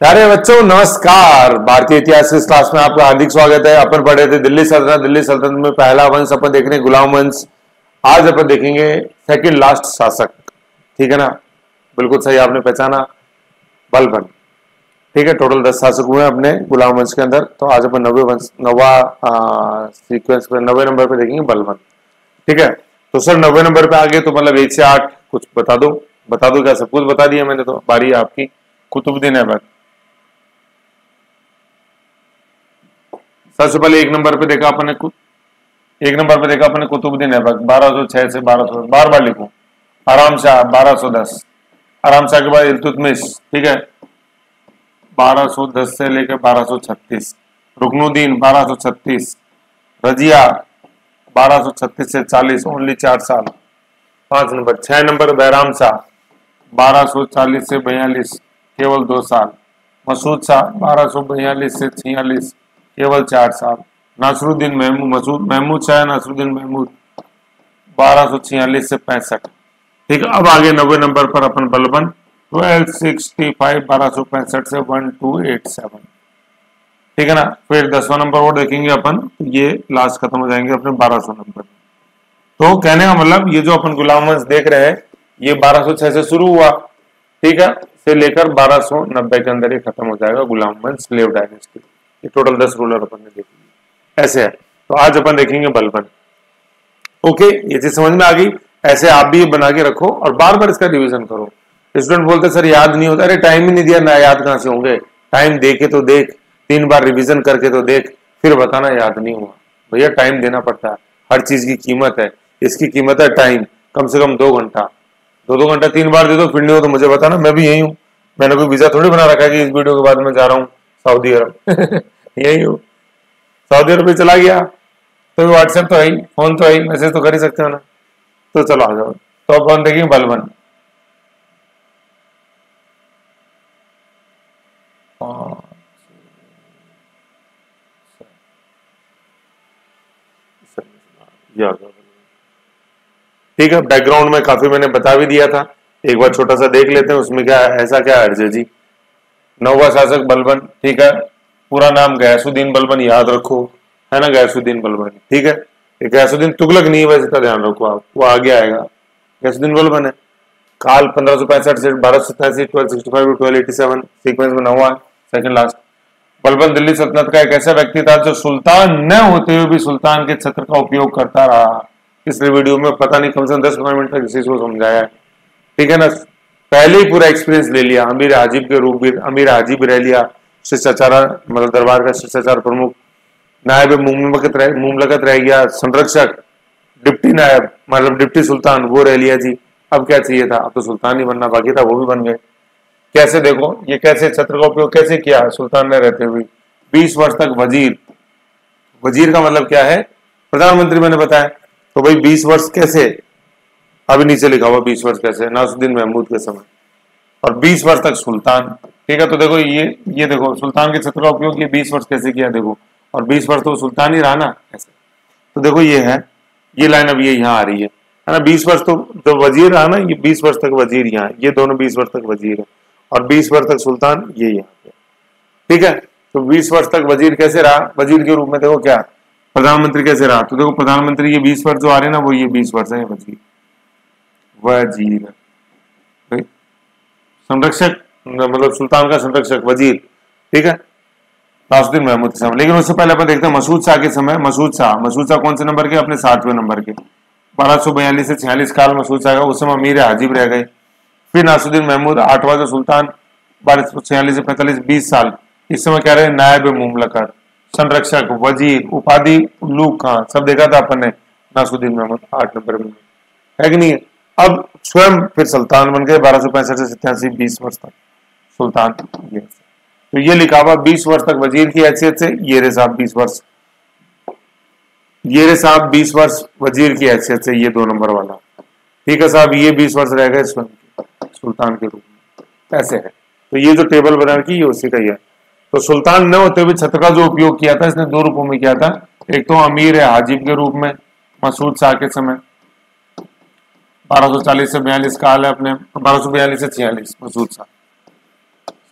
प्यारे बच्चों नमस्कार। भारतीय इतिहास इस क्लास में आपका हार्दिक स्वागत है। अपन पढ़े थे दिल्ली सल्तनत में पहला वंश अपन देख रहे हैं गुलाम वंश। आज अपन देखेंगे सेकंड लास्ट शासक। ठीक है ना, बिल्कुल सही आपने पहचाना, बलबन। ठीक है, टोटल 10 शासक हुए अपने गुलाम वंश के अंदर। तो आज अपन नवा सीक्वेंस पे 90 नंबर पे देखेंगे बलबन। ठीक है, तो सर 90 नंबर पे आगे तो मतलब 1 से 8 कुछ बता दो क्या? सब कुछ बता दिया मैंने, तो बारी आपकी। कुतुबुद्दीन ऐबक। सबसे पहले 1 नंबर पे देखा अपने कुतुबुद्दीन ऐबक 1206 से 1200, बार बार लिखूं आराम से, 1210। आराम शाह के बाद इल्तुतमिश। ठीक है, 1210 से लेकर 1236। रुकनुद्दीन 1236। रजिया 1236 से 40, ओनली 4 साल। 5 नंबर। 6 नंबर बैराम शाह 1240 से 42, केवल 2 साल। मसूद शाह 1242 से 46, केवल 4 साल। नासरुद्दीन महमूद शाह नासरुद्दीन महमूद 1246 से 65। ठीक है, अब आगे 90 नंबर पर अपन बलबन 1265, 1265 से 1287। ठीक है ना, फिर 10वां नंबर और देखेंगे अपन, ये लास्ट खत्म हो जाएंगे अपने 1200 नंबर। तो कहने का मतलब ये जो अपन गुलाम वंश देख रहे हैं ये 1206 से शुरू हुआ, ठीक है, से लेकर 1290 के अंदर ये खत्म हो जाएगा गुलाम वंश, स्लेव डायनेस्टी। ये टोटल 10 रूलर अपन ने देखेंगे, ऐसे है। तो आज अपन देखेंगे बलबन। ओके, ये चीज समझ में आ गई। ऐसे आप भी बना के रखो और बार बार इसका रिवीजन करो। स्टूडेंट बोलते सर याद नहीं होता। अरे टाइम ही नहीं दिया ना, याद कहां से होंगे? टाइम देके तो देख, 3 बार रिवीजन करके तो देख, फिर बताना याद नहीं हुआ। भैया टाइम देना पड़ता है, हर चीज की कीमत है। इसकी कीमत है टाइम, कम से कम 2 घंटा। 2 घंटा 3 बार दे दो, फिर नहीं हो तो मुझे बताना, मैं भी यही हूँ। मैंने कोई वीजा थोड़ी बना रखा है कि इस वीडियो के बाद मैं जा रहा हूँ सऊदी अरब। यही हूँ, सऊदी अरब चला गया तो व्हाट्सएप तो है ही, फोन तो है ही, मैसेज तो कर ही सकते हो ना। तो चलो आ जाओ। तो अब हम देखेंगे बलबन। ठीक है, बैकग्राउंड में काफी मैंने बता भी दिया था, एक बार छोटा सा देख लेते हैं उसमें क्या ऐसा क्या अर्ज है जी। 9वां शासक बलबन। ठीक है, पूरा नाम गयासुद्दीन बलबन, याद रखो, है ना, गयासुद्दीन बलबन। ठीक है, गयासुद्दीन तुगलक नहीं है वैसे, इसका ध्यान रखो आप, वो आगे आएगा। गयासुद्दीन बलबन है। काल 1565 से 1287, 1265 टू 1287, सीक्वेंस में 9वां, सेकंड लास्ट। बलबन दिल्ली सल्तनत का एक ऐसा व्यक्ति था जो सुल्तान न होते हुए भी सुल्तान के छत्र का उपयोग करता रहा। पिछले वीडियो में पता नहीं कम से कम 10-15 मिनट तक इसी को समझाया है। ठीक है ना, पहले ही पूरा एक्सपीरियंस ले लिया। अमीर हाजिब के रूप में अमीर हाजिब रह लिया, शिष्टाचार मतलब दरबार का शिष्टाचार प्रमुख, नायब मुमलकत रह गया, संरक्षक, डिप्टी नायब मतलब डिप्टी सुल्तान वो रह लिया जी। अब क्या चाहिए था? अब तो सुल्तान ही बनना बाकी था, वो भी बन गए। कैसे देखो, ये कैसे छत्र का उपयोग कैसे किया सुल्तान ने रहते हुए? 20 वर्ष तक वजीर। वजीर का मतलब क्या है? प्रधानमंत्री मैंने बताया। तो भाई 20 वर्ष कैसे? अभी नीचे लिखा हुआ 20 वर्ष कैसे, नासरुद्दीन महमूद के समय। और 20 वर्ष तक सुल्तान। ठीक है, तो देखो ये देखो सुल्तान के छत्र का उपयोग ये 20 वर्ष कैसे किया देखो, और 20 वर्ष तो सुल्तान ही रहा ना ऐसे। तो देखो ये है, ये लाइन अब ये यहाँ आ रही है ना। 20 वर्ष तो जो वजीर रहा ना, ये 20 वर्ष तक वजीर यहाँ है, ये दोनों 20 वर्ष तक वजीर है, और 20 वर्ष तक सुल्तान ये यहाँ पे। ठीक है, तो 20 वर्ष तक वजीर कैसे रहा? वजीर के रूप में देखो क्या प्रधानमंत्री कैसे रहा? तो देखो प्रधानमंत्री ये 20 वर्ष जो आ रहे हैं ना, वो ये 20 वर्ष है वजीर। संरक्षक मतलब सुल्तान का संरक्षक वजीर। ठीक है, नासरुद्दीन महमूद के समय। लेकिन उससे पहले अपन देखते हैं मसूद शाह के समय। मसूद शाह कौन से नंबर के? अपने 7वें नंबर के। 1242 से 46 काल मसूद शाह का, उस समय अमीर हाजिब रह गए। फिर नासरुद्दीन महमूद 8वां जो सुल्तान 1246 से 45, 20 साल। इस समय क्या रहे? नायब मुमलकत, संरक्षक, वजीर, उपाधि उल्लूक खां, सब देखा था अपन ने। नासरुद्दीन महमूद 8 नंबर में है कि नहीं? अब स्वयं फिर सुल्तान बन गए 1265 से 87, 20 वर्ष तक सुल्तान। ये तो ये लिखा हुआ 20 वर्ष तक वजीर की हैसियत से, ये रे साहब 20 वर्ष, ये रे साहब 20 वर्ष वजीर की हैसियत से, ये 2 नंबर वाला। ठीक है साहब, ये 20 वर्ष रह गए सुल्तान के रूप में, ऐसे है। तो ये जो टेबल बना रखी ये उसी का ही है। तो सुल्तान न होते हुए छत्र का जो उपयोग किया था इसने 2 रूपों में किया था। एक तो अमीर हाजिब के रूप में मसूद शाह के समय 1240 से 42 काल है अपने, 1242 से 46 मसूद शाह।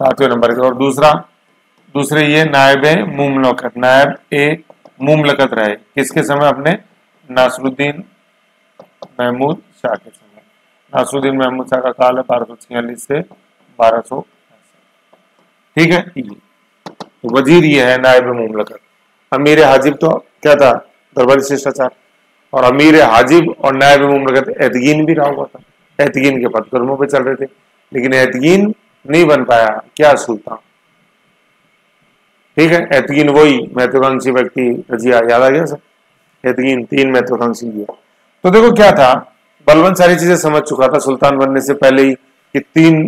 7वें नंबर के। और दूसरे ये नायब मुमलकत, नायब ए मुमलकत रहे किसके समय? अपने नासरुद्दीन महमूद शाह के समय। नासरुद्दीन महमूद शाह का काल है 1246 से 1200। ठीक है, तो वजीर ये है नायब मुमलकत। अमीर हाजिब तो क्या था? दरबारी शिष्टाचार। और अमीर हाजिब और नायब मुमलकत एतगीन भी रहा हुआ था, एतगीन के पदक्रमों पे चल रहे थे, लेकिन एतगीन नहीं बन पाया। क्या? सुल्तान। ठीक है, एतगीन वही महत्वाकांक्षी व्यक्ति रजिया, याद आ गया सर? एतगीन 3 महत्वाकांक्षी है। तो देखो क्या था, बलबन सारी चीजें समझ चुका था सुल्तान बनने से पहले ही कि 3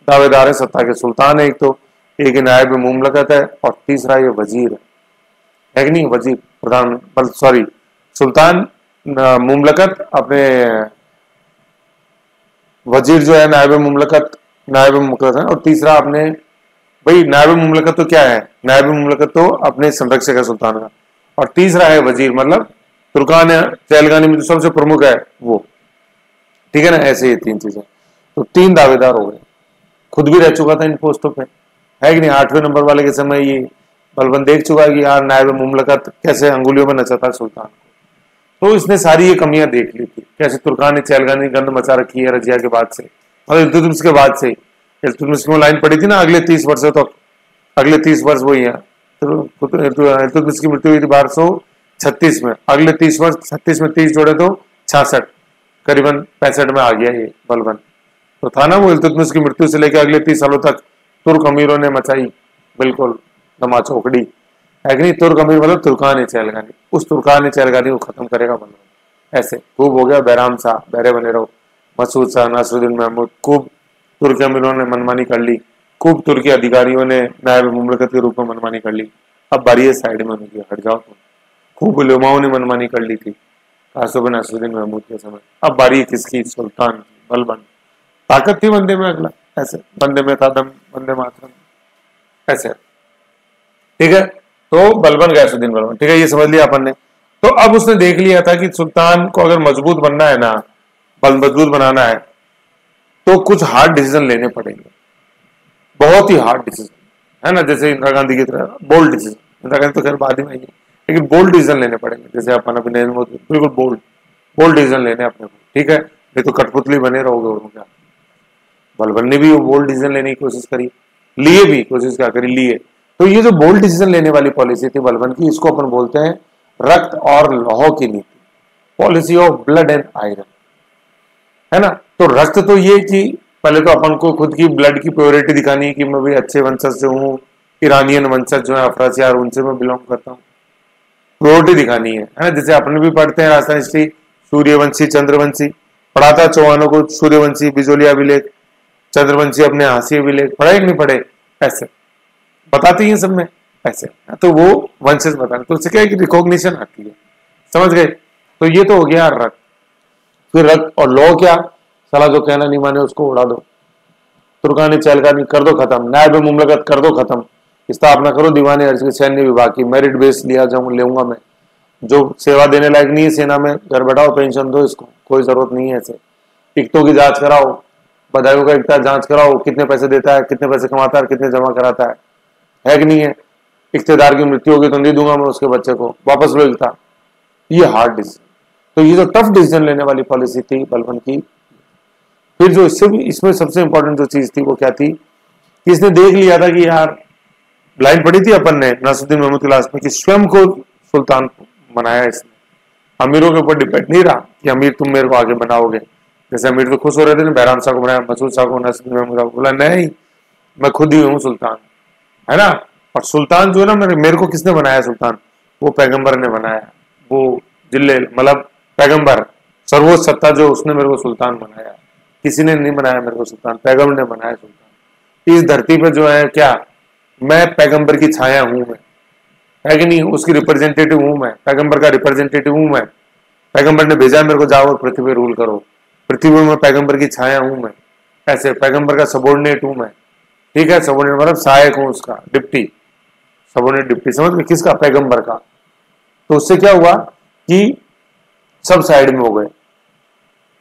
दावेदार है सत्ता के। सुल्तान है एक, तो एक नायब मुमलकत है, और तीसरा ये वजीर है कि नहीं? वजीर प्रधान, सॉरी, सुल्तान मुमलकत, अपने वजीर जो है नायब मुमलकत है, और तीसरा अपने भाई नायब मुमलकत तो क्या है? नायब मुमलकत तो अपने संरक्षक है सुल्तान का, और तीसरा है वजीर, मतलब तुर्कान चहलगानी में जो सबसे प्रमुख है वो। ठीक है ना? ऐसे ही 3 चीजें। तो 3 दावेदार हो गए। खुद भी रह चुका था इन पोस्टों पे, है कि नहीं? 8वें नंबर वाले के समय ये बलबन देख चुका है कि यार नायब मुमलकत कैसे अंगुलियों में नचाता है सुल्तान को। तो इसने सारी ये कमियां देख ली थी, कैसे तुर्कान चहलगानी गंद मचा रखी है रजिया के बाद से, और इल्तुतमिश के बाद से। इल्तुतमिश में लाइन पड़ी थी ना, अगले 30 वर्षों तक, अगले 30 वर्ष वही है। तो इल्तुतमिश की मृत्यु हुई थी 1236 में, अगले 30 वर्ष, 36 में 30 जोड़े तो 66, करीबन 65 में आ गया ये बलबन। तो था ना वो इल्तुतमिश की मृत्यु से लेकर अगले 30 सालों तक तुर्क अमीरों ने मचाई बिल्कुल दमा चौकड़ी, है कि नहीं? तुर्क अमीर मतलब तुर्कान चहलगानी, उस तुर्कान चहलगानी को खत्म करेगा बलबन। ऐसे खूब हो गया बैराम शाह, बहरे बने रहो, मसूद शाह, नासरुद्दीन महमूद, खूब तुर्की अमीरों ने मनमानी कर ली, खूब तुर्की अधिकारियों ने नायब मुमलकत के रूप में मनमानी कर ली। अब बारी साइड में होगी, हट जाओ तुम। खूब उलेमाओं ने मनमानी कर ली थी खासतौर नासरुद्दीन महमूद के समय। अब बारी किसकी? सुल्तान, बलबन। ताकत थी बंदे में, अगला ऐसे बंदे में था दम, बंदे मातरम, ऐसे। ठीक है, तो बलबन गैसुद्दीन बलबन। ठीक है, ये समझ लिया अपन ने। तो अब उसने देख लिया था कि सुल्तान को अगर मजबूत बनना है ना, मजबूत बनाना है, तो कुछ हार्ड डिसीजन लेने पड़ेंगे, बहुत ही हार्ड डिसीजन, है ना? जैसे इंदिरा गांधी की तरह बोल्ड डिसीजन। इंदिरा गांधी तो खैर बाद में आई है, लेकिन बोल्ड डिसीजन लेने पड़ेंगे। जैसे अपन अभी नरेंद्र मोदी, बिल्कुल बोल्ड डिसीजन लेने अपने को। ठीक है, नहीं तो कठपुतली बने रहोगे। और क्या, बलबन ने भी वो बोल्ड डिसीजन लेने की कोशिश करी, लिए भी, कोशिश क्या करी, लिए। तो ये जो बोल्ड डिसीजन लेने वाली पॉलिसी थी बलबन की, इसको अपन बोलते हैं रक्त और लौह की नीति, policy of blood and iron, है ना? तो रक्त तो ये कि पहले तो अपन को खुद की ब्लड की प्योरिटी दिखानी है कि मैं भी अच्छे वंशज से हूँ, ईरानियन वंशज जो है अफरासियार, उनसे मैं बिलोंग करता हूँ, प्योरिटी दिखानी है ना? जैसे अपन भी पढ़ते हैं राजस्थान हिस्ट्री, सूर्यवंशी चंद्रवंशी, पढ़ा था चौहानों को, सूर्यवंशी बिजोलिया अभिलेख, चंद्रवंशी अपने हाशिए अभिलेख, पढ़े कि नहीं पढ़े? ऐसे बताते हैं सब में ऐसे। तो वो वंशज बताने, तो उससे क्या है कि रिकॉग्निशन आती है, समझ गए? तो ये तो हो गया रक्त। फिर रक्त और लौ क्या? साला जो कहना नहीं माने उसको उड़ा दो, तुर्कानी चहलगानी कर दो खत्म, नायब मुमलकत कर दो खत्म, स्थापना करो दीवाने अर्ज के सैन्य विभाग की, मेरिट बेस लेऊंगा मैं, जो सेवा देने लायक नहीं है सेना में घर बैठाओ, पेंशन दो इसको, कोई जरूरत नहीं है ऐसे। इक्तों की जांच कराओ, बधाइयों का इकता जांच कराओ, कितने पैसे देता है, कितने पैसे कमाता है, कितने जमा कराता है कि नहीं है? इख्तेदार की मृत्यु होगी तो नहीं दूंगा मैं उसके बच्चे को, वापस लो इकता। ये हार्ड डिसीजन। तो ये जो टफ डिसीजन लेने वाली पॉलिसी थी बलबन की। फिर जो इसमें सबसे इंपॉर्टेंट जो चीज थी वो क्या थी कि इसने देख लिया था कि यार, लाइन पढ़ी थी अपन ने नासरुद्दीन महमूद की लास्ट में कि स्वयं को सुल्तान बनाया इसने, अमीरों के ऊपर डिपेंड नहीं रहा कि अमीर तुम मेरे को आगे बनाओगे। जैसे अमीर तो खुश हो रहे थे ना, बैराम शाह को बनाया, मसूद शाह को, नासरुद्दीन महमूद को, बोला नहीं मैं खुद ही हूँ सुल्तान, है ना? और सुल्तान जो है ना, मेरे को किसने बनाया सुल्तान? वो पैगंबर ने बनाया, वो जिले मतलब पैगंबर, सर्वोच्च सत्ता जो, उसने मेरे को सुल्तान बनाया, किसी ने नहीं बनाया मेरे को सुल्तान, पैगंबर ने बनाया सुल्तान। इस धरती पे जो है क्या, मैं पैगंबर की छाया हूं मैं, है कि नहीं? उसकी रिप्रेजेंटेटिव हूं मैं, पैगंबर का रिप्रेजेंटेटिव हूं मैं। पैगंबर ने भेजा मेरे को, जाओ और पृथ्वी पे रूल करो, पृथ्वी में पैगंबर की छाया हूं मैं, ऐसे पैगंबर का सबॉर्डिनेट हूं मैं। ठीक है, सबॉर्डिनेट मतलब सहायक हूं उसका, डिप्टी, सबॉर्डिनेट डिप्टी, समझ गए? किसका? पैगंबर का। तो उससे क्या हुआ कि सब साइड में हो गए।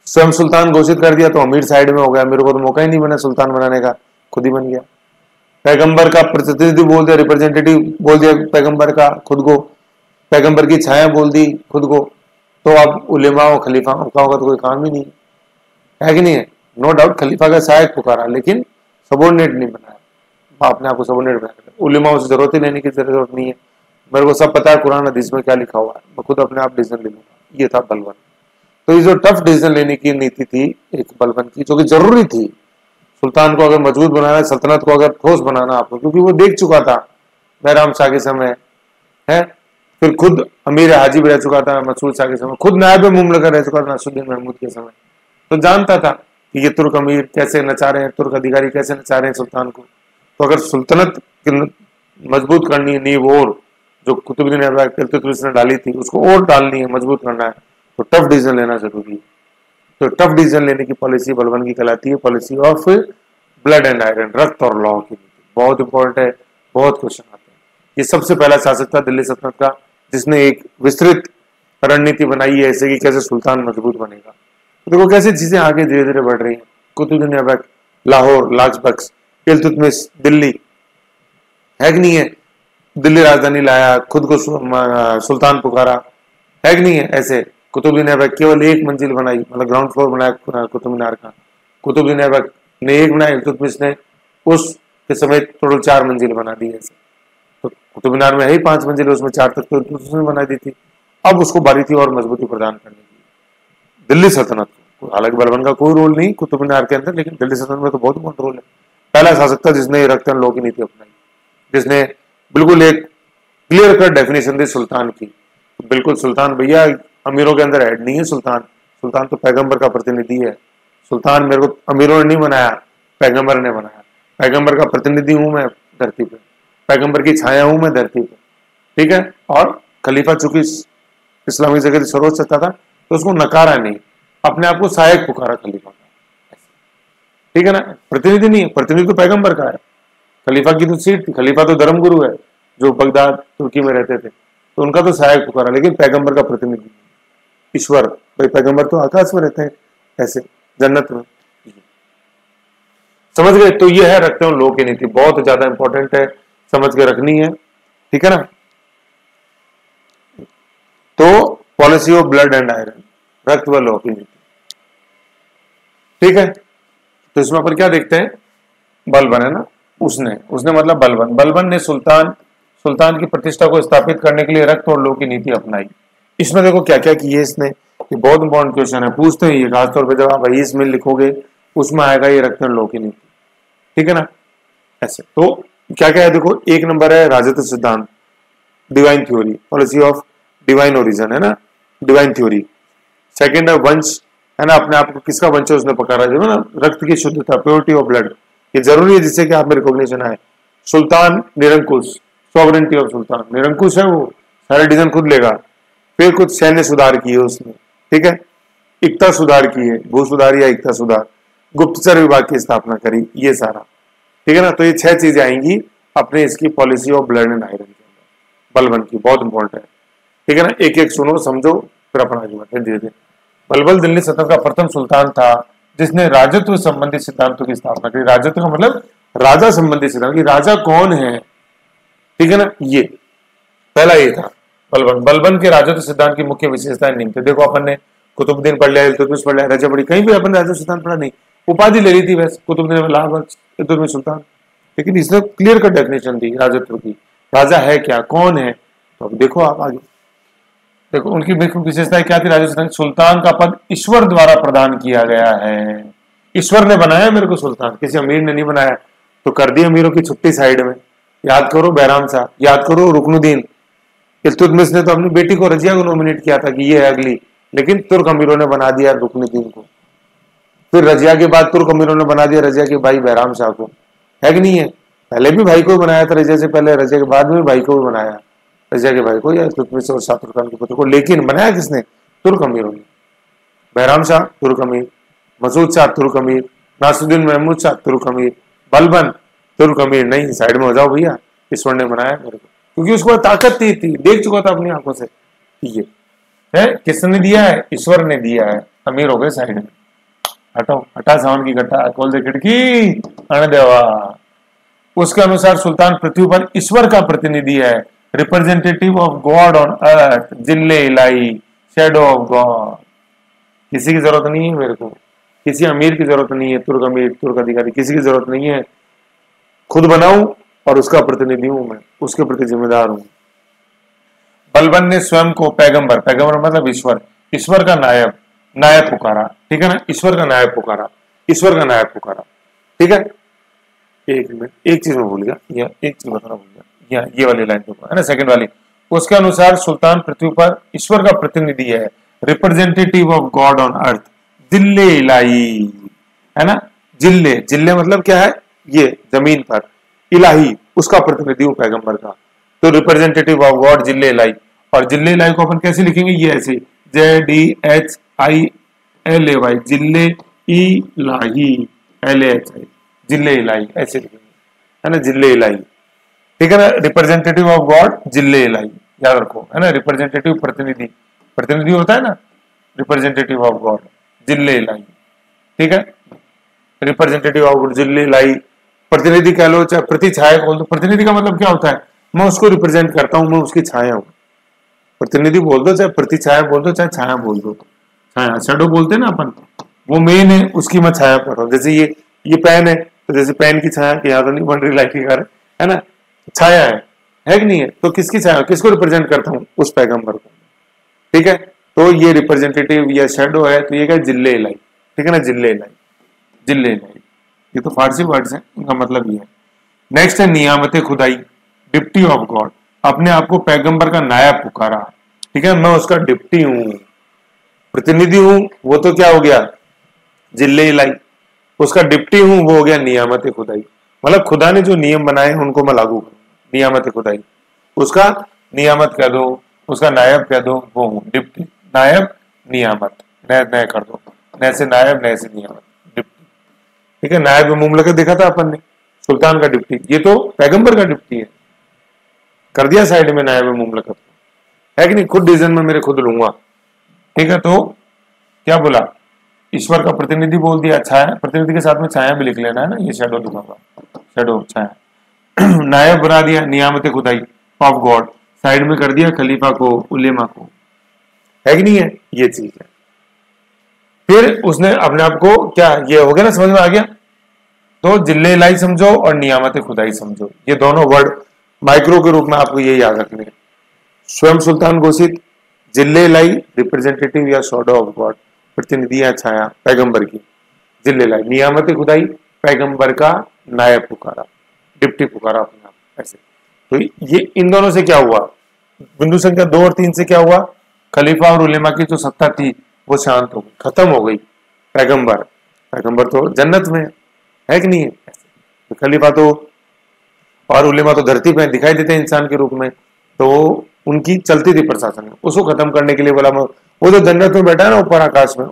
स्वयं सुल्तान घोषित कर दिया तो अमीर साइड में हो गया, मेरे को तो मौका ही नहीं बना सुल्तान बनाने का, खुद ही बन गया। पैगंबर का प्रतिनिधि बोल दिया, रिप्रेजेंटेटिव बोल दिया पैगंबर का खुद को, पैगंबर की छाया बोल दी खुद को, तो अब उलेमा और खलीफा का होगा तो कोई काम ही नहीं है कि नहीं है। नो डाउट खलीफा का सहायक पुकारा, लेकिन सबोर्डिनेट नहीं बनाया, अपने आप को सबोर्डिनेट बनाया। उलेमा से जरूरत ही लेने की जरूरत नहीं है, मेरे को सब पता है कुरान हदीस में क्या लिखा हुआ है, मैं खुद अपने आप डिसीजन ले लूंगा। ये था बलबन। तो ये जो टफ डिसीजन लेने की नीति थी एक बलबन की, जो कि जरूरी थी सुल्तान को अगर मजबूत बनाना है, सल्तनत को अगर ठोस बनाना आपको, क्योंकि वो देख चुका था बैराम शाह के समय है, फिर खुद अमीर हाजी भी रह चुका था मसूद शाह के समय, खुद नायब मुमलका रह चुका था नासिरुद्दीन महमूद के समय, तो जानता था कि ये तुर्क अमीर कैसे नचा रहे हैं, तुर्क अधिकारी कैसे नचा रहे हैं सुल्तान को। तो अगर सुल्तनत मजबूत करनी है नींव और जो कुतुबुद्दीन ऐबक इल्तुतमिश ने डाली थी उसको और डालनी है, मजबूत करना है, तो टफ डिसीजन लेना जरूरी है। तो टफ डिसीजन लेने की पॉलिसी बलबन की कहलाती है policy of blood and iron, रक्त और लौ की नीति। बहुत इंपॉर्टेंट है, बहुत क्वेश्चन आते हैं। ये सबसे पहला शासक था दिल्ली सल्तनत का जिसने एक विस्तृत रणनीति बनाई है ऐसे कि कैसे सुल्तान मजबूत बनेगा। तो देखो कैसे चीजें आगे धीरे धीरे बढ़ रही हैं। कुतुबुद्दीन ऐबक लाहौर, लाजबक्स, इल्तुतमिश दिल्ली, है कि नहीं है, दिल्ली राजधानी लाया, खुद को सुल्तान पुकारा, है कि नहीं है। ऐसे कुतुबुद्दीन ऐबक केवल एक मंजिल बनाई, मतलब ग्राउंड फ्लोर बनाया कुतुब मीनार का, कुतुबुद्दीन ऐबक ने एक बनाया, इल्तुतमिश ने उस के समय टोटल 4 मंजिल बना दी ऐसे। तो कुतुब मीनार में है ही 5 मंजिल, उसमें 4 तक तो इल्तुतमिश ने बना दी थी। अब उसको बारी थी और मजबूती प्रदान करने की दिल्ली सल्तनत को। हालांकि बलबन का कोई रोल नहीं कुतुब मीनार के अंदर, लेकिन दिल्ली सल्तनत में तो बहुत बहुत रोल है। पहला शासक था जिसने रक्त एंड लॉ की नीति अपनाई, जिसने बिल्कुल एक क्लियर कट डेफिनेशन दी सुल्तान की। बिल्कुल सुल्तान भैया अमीरों के अंदर ऐड नहीं है, सुल्तान सुल्तान तो पैगंबर का प्रतिनिधि है। सुल्तान मेरे को अमीरों ने नहीं बनाया, पैगंबर ने बनाया। पैगंबर का प्रतिनिधि हूं मैं धरती पे, पैगंबर की छाया हूं मैं धरती पे, ठीक है। और खलीफा चूंकि इस्लामिक जगह सर्वोच्च सत्ता था तो उसको नकारा नहीं, अपने आप को सहायक पुकारा खलीफा का, ठीक है ना। प्रतिनिधि नहीं है, प्रतिनिधि तो पैगंबर का है। खलीफा की तो सीट थी, खलीफा तो धर्मगुरु है जो बगदाद तुर्की में रहते थे, तो उनका तो सहायक पुकारा, लेकिन पैगंबर का प्रतिनिधि ईश्वर, भाई पैगंबर तो आकाश में रहते हैं ऐसे जन्नत में, समझ गए। तो ये है रखते हैं लोग की नीति, बहुत ज्यादा इंपॉर्टेंट है, समझ के रखनी है, ठीक है ना। तो policy of blood and iron, रक्त व लौ की नीति, ठीक है। तो इसमें अपन क्या देखते हैं, बलबन है ना, उसने मतलब बलबन ने सुल्तान की प्रतिष्ठा को स्थापित करने के लिए रक्त और लौ की नीति अपनाई। इसमें देखो क्या क्या किए इसने, ये बहुत इंपॉर्टेंट क्वेश्चन है, पूछते हैं ये खासतौर पे जब आप इसमें लिखोगे उसमें आएगा ये रक्त और लौ की नीति, ठीक है ना। ऐसे तो क्या क्या है देखो, एक नंबर है राजत्व सिद्धांत, divine theory, policy of divine origin, है ना, डिवाइन थ्योरी। सेकेंड है वंश, है ना, अपने आप को किसका वंश है उसने पकड़ा, जो है ना, रक्त की शुद्धता, प्योरिटी ऑफ ब्लड, ये जरूरी है जिससे कि आप में रिकॉग्निशन आए। सुल्तान निरंकुश, सॉवरेंटी ऑफ सुल्तान, निरंकुश है वो, सारे डिसीजन खुद लेगा। फिर कुछ सैन्य सुधार किए उसने, ठीक है, एकता सुधार किए, भू सुधार या एकता सुधार, गुप्तचर विभाग की स्थापना करी, ये सारा, ठीक है ना। तो ये 6 चीजें आएंगी अपने इसकी policy of blood and iron के अंदर, बलबन की, बहुत इंपॉर्टेंट है, ठीक है ना। एक एक सुनो समझो फिर अपन आगे बढ़ते हैं धीरे धीरे। बलबन दिल्ली सल्तनत का प्रथम सुल्तान था जिसने राजत्व संबंधी सिद्धांतों की स्थापना की। राजत्व का मतलब राजा संबंधी सिद्धांत, कि राजा कौन है, ठीक है ना, ये पहला ये था बलबन के राजत्व सिद्धांत की मुख्य विशेषताएं निम्न थे। देखो अपन ने कुतुबुद्दीन पढ़ लिया, इल्तुतमिश पढ़ लिया, रजा पढ़ी, कहीं भी अपन ने राजत्व सिद्धांत पढ़ा नहीं, उपाधि ले ली थी वैसे कुतुबुद्दीन इल्तुतमिश सुल्तान, लेकिन इसने क्लियर कट डेफिनेशन दी राजत्व की, राजा है क्या, कौन है। तो अब देखो आप आगे देखो उनकी विशेषताएं क्या थी। राजस्थान सुल्तान का पद ईश्वर द्वारा प्रदान किया गया है, ईश्वर ने बनाया मेरे को सुल्तान, किसी अमीर ने नहीं बनाया। तो कर दी अमीरों की छुट्टी साइड में, याद करो बैराम शाह, याद करो रुकनुद्दीन, इल्तुतमिश ने तो अपनी बेटी को रजिया को नॉमिनेट किया था कि ये है अगली, लेकिन तुर्क अमीरों ने बना दिया रुकनुद्दीन को। फिर रजिया के बाद तुर्क अमीरों ने बना दिया रजिया के भाई बैराम शाह को, है कि नहीं है। पहले भी भाई को बनाया था रजिया से पहले, रजिया के बाद में भाई को भी बनाया, रजिया के भाई को या इल्तुतमिश और शाह तुर्कान के पुत्र को, लेकिन बनाया किसने, तुर्क अमीरों ने। बैराम शाह तुर्क अमीर, मसूद शाह तुर्क अमीर, नासिरुद्दीन महमूद शाह तुर्क अमीर, बलबन तुर्क अमीर नहीं, साइड में हो जाओ भैया, ईश्वर ने बनाया मेरे को, क्योंकि उसको ताकत थी, देख चुका था अपनी आंखों से। ये है किसने दिया है, ईश्वर ने दिया है। अमीर हो गए साइड में, हटाओ, हटा सावन की घटा, खोल दे खिड़की, अण देवा, उसके अनुसार सुल्तान पृथ्वी पर ईश्वर का प्रतिनिधि है, रिप्रेजेंटेटिव ऑफ गॉड ऑन अर्थ, जिल्ले इलाही, शैडो ऑफ गॉड। किसी की जरूरत नहीं है मेरे को, किसी अमीर की जरूरत नहीं है, तुर्क अमीर तुर्क अधिकारी किसी की जरूरत नहीं है, खुद बनाऊं और उसका प्रतिनिधि हूं मैं, उसके प्रति जिम्मेदार हूं। बलबन ने स्वयं को पैगंबर, पैगंबर मतलब ईश्वर, ईश्वर का नायब, नायब पुकारा, ठीक है ना, ईश्वर का नायब पुकारा, ईश्वर का नायब पुकारा, ठीक है। एक मिनट, एक चीज में भूल गया, या एक चीज बताना भूल गया, ये वाली लाइन तो है ना, सेकंड वाली। उसके अनुसार सुल्तान पृथ्वी पर ईश्वर का प्रतिनिधि है, रिप्रेजेंटेटिव ऑफ गॉड ऑन अर्थ, जिल्ले इलाही, है ना। जिल्ले, जिल्ले मतलब क्या है, ये जमीन पर, इलाही उसका प्रतिनिधि हूं पैगंबर का, तो रिप्रेजेंटेटिव ऑफ गॉड जिल्ले इलाही। और जिल्ले इलाही को अपन कैसे लिखेंगे, ये ऐसे ZEHILAY, जिल्ले इलाही, LAHI, जिल्ले इलाही ऐसे लिखेंगे, है ना, जिल्ले इलाही, ठीक है ना। रिप्रेजेंटेटिव ऑफ गॉड जिल्ले इलाही, याद रखो, है ना, रिप्रेजेंटेटिव प्रतिनिधि, प्रतिनिधि होता है ना, रिप्रेजेंटेटिव ऑफ गॉड जिल्ले इलाही, ठीक है। रिप्रेजेंटेटिव ऑफ गॉड जिल्ले इलाही, प्रतिनिधि कह लो चाहे प्रति छाया बोल दो। प्रतिनिधि का मतलब क्या होता है, मैं उसको रिप्रेजेंट करता हूं, मैं उसकी छाया हूं। प्रतिनिधि बोल दो चाहे प्रति छाया बोल दो चाहे छाया बोल दो, छाया शैडो बोलते हैं ना अपन, वो मेन है, उसकी मैं छाया पर हूं। जैसे ये पेन है, तो जैसे पेन की छाया के यहाँ तो नहीं बन रही लाइट के कारण, है ना, छाया है कि नहीं है, तो किसकी छाया, किसको रिप्रेजेंट करता हूँ, उस पैगंबर को, ठीक है। तो ये रिप्रेजेंटेटिव या शैडो है, तो ये क्या, जिल्ले इलाही, ठीक है ना, जिल्ले इलाही, जिल्ले इलाही, ये तो फारसी वर्ड्स हैं, इनका मतलब ये है। नेक्स्ट है नियामत खुदाई, डिप्टी ऑफ गॉड, अपने आप को पैगंबर का नायब पुकारा, ठीक है, मैं उसका डिप्टी हूं, प्रतिनिधि हूं, वो तो क्या हो गया, जिल्ले इलाही, उसका डिप्टी हूं, वो हो गया नियामत खुदाई, मतलब खुदा ने जो नियम बनाए उनको मैं लागू करूं, नियामत खुदाई, उसका नियामत कह दो, उसका नायब कह दो, वो हूं डिप्टी, नायब नियामत, नए नए कर दो, नए से नायब नए से नियामत, डिप्टी, ठीक है। नायब मुमलकत देखा था अपन ने, सुल्तान का डिप्टी, ये तो पैगंबर का डिप्टी है, कर दिया साइड में नायब मुमलकत, है कि नहीं, खुद डिसीजन में मेरे खुद लूंगा, ठीक है। तो क्या बोला, ईश्वर का प्रतिनिधि बोल दिया, छाया, प्रतिनिधि के साथ में छाया भी लिख लेना है ना, ये शैडो लिखूंगा, शैडो छाया। नायब बना दिया नियामत खुदाई ऑफ गॉड, साइड में कर दिया खलीफा को, उलेमा को, है कि नहीं है, ये चीज है। फिर उसने अपने आप को क्या, ये हो गया ना, समझ में आ गया। तो जिल्ले इलाही समझो और नियामत खुदाई समझो, ये दोनों वर्ड माइक्रो के रूप में आपको ये याद रखने हैं। स्वयं सुल्तान घोषित, जिल्ले इलाही रिप्रेजेंटेटिव या शैडो ऑफ गॉड, प्रतिनिधि या छाया पैगंबर की, जिल्ले इलाही, नियामत खुदाई पैगंबर का नायब पुकारा, डिप्टी पुकारा अपने आप, ऐसे। तो ये इन दोनों से क्या हुआ, बिंदु संख्या 2 और 3 से क्या हुआ, खलीफा और उलेमा की जो सत्ता थी वो शांत हो गई, खत्म हो गई। पैगंबर, पैगंबर तो जन्नत में है कि नहीं है, तो खलीफा तो और उलेमा तो धरती पे दिखाई देते हैं इंसान के रूप में, तो उनकी चलती थी प्रशासन में, उसको खत्म करने के लिए बोला, वो जो जन्नत में बैठा है ना ऊपर आकाश में,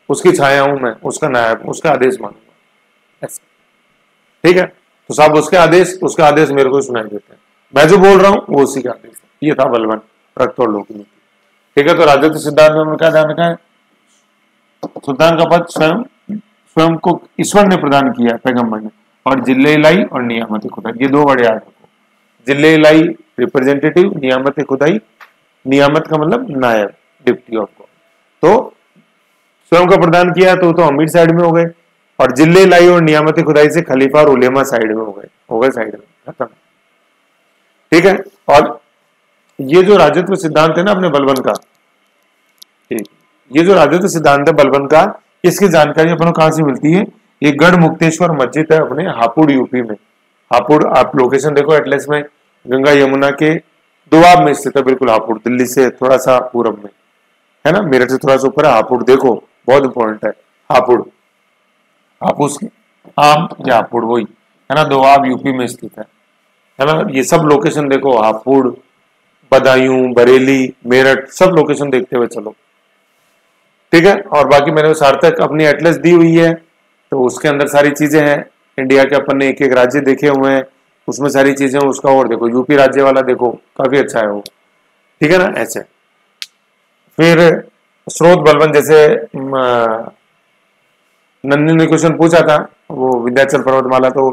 उसकी छाया हूं मैं, उसका नायब, उसका आदेश मानूंगा, ऐसा, ठीक है। तो साहब उसके आदेश मेरे को सुनाई देते हैं, मैं जो बोल रहा हूँ वो उसी का आदेश है। ये था बलबन रक्त और लोक नीति, ठीक है। तो राजत्व सिद्धांत में क्या ध्यान रखा है, सुल्तान का पद स्वयं को ईश्वर ने प्रदान किया, पैगंबर ने, और जिल्ले इलाही और नियामत खुदाई, ये दो वर्ड याद रखो, जिल्ले इलाही रिप्रेजेंटेटिव, नियामत खुदाई, नियामत का मतलब नायब, डिप्टी ऑफ गॉड, तो स्वयं का प्रदान किया तो अमीर साइड में हो गए, और जिल्ले इलाही और नियामत खुदाई से खलीफा और उलेमा साइड में हो गए साइड में, खत्म, ठीक है। और ये जो राजत्व सिद्धांत है ना अपने बलबन का, ठीक, ये जो राजत्व सिद्धांत है बलबन का, इसकी जानकारी अपन को कहां से मिलती है, ये गढ़ मुक्तेश्वर मस्जिद है अपने हापुड़ यूपी में। हापुड़ आप लोकेशन देखो एटलस में, गंगा यमुना के दोआब में स्थित है, बिल्कुल हापुड़, दिल्ली से थोड़ा सा पूरब में, है ना, मेरठ से थोड़ा सा ऊपर है हापुड़, देखो बहुत इंपॉर्टेंट है हापुड़, हापुस आम या हापुड़ वही है ना, दोआब यूपी में स्थित है ना। ये सब लोकेशन देखो, हापुड़, बदायूं, बरेली, मेरठ, सब लोकेशन देखते हुए चलो, ठीक है। और बाकी मैंने सार्थक अपनी एटलस दी हुई है, तो उसके अंदर सारी चीजें हैं, इंडिया के अपन ने एक एक राज्य देखे हुए हैं, उसमें सारी चीजें, उसका और देखो यूपी राज्य वाला देखो, काफी अच्छा है वो, ठीक है ना, ऐसे। फिर स्रोत बलबन, जैसे नंदिनी ने क्वेश्चन पूछा था वो विंध्याचल पर्वतमाला, तो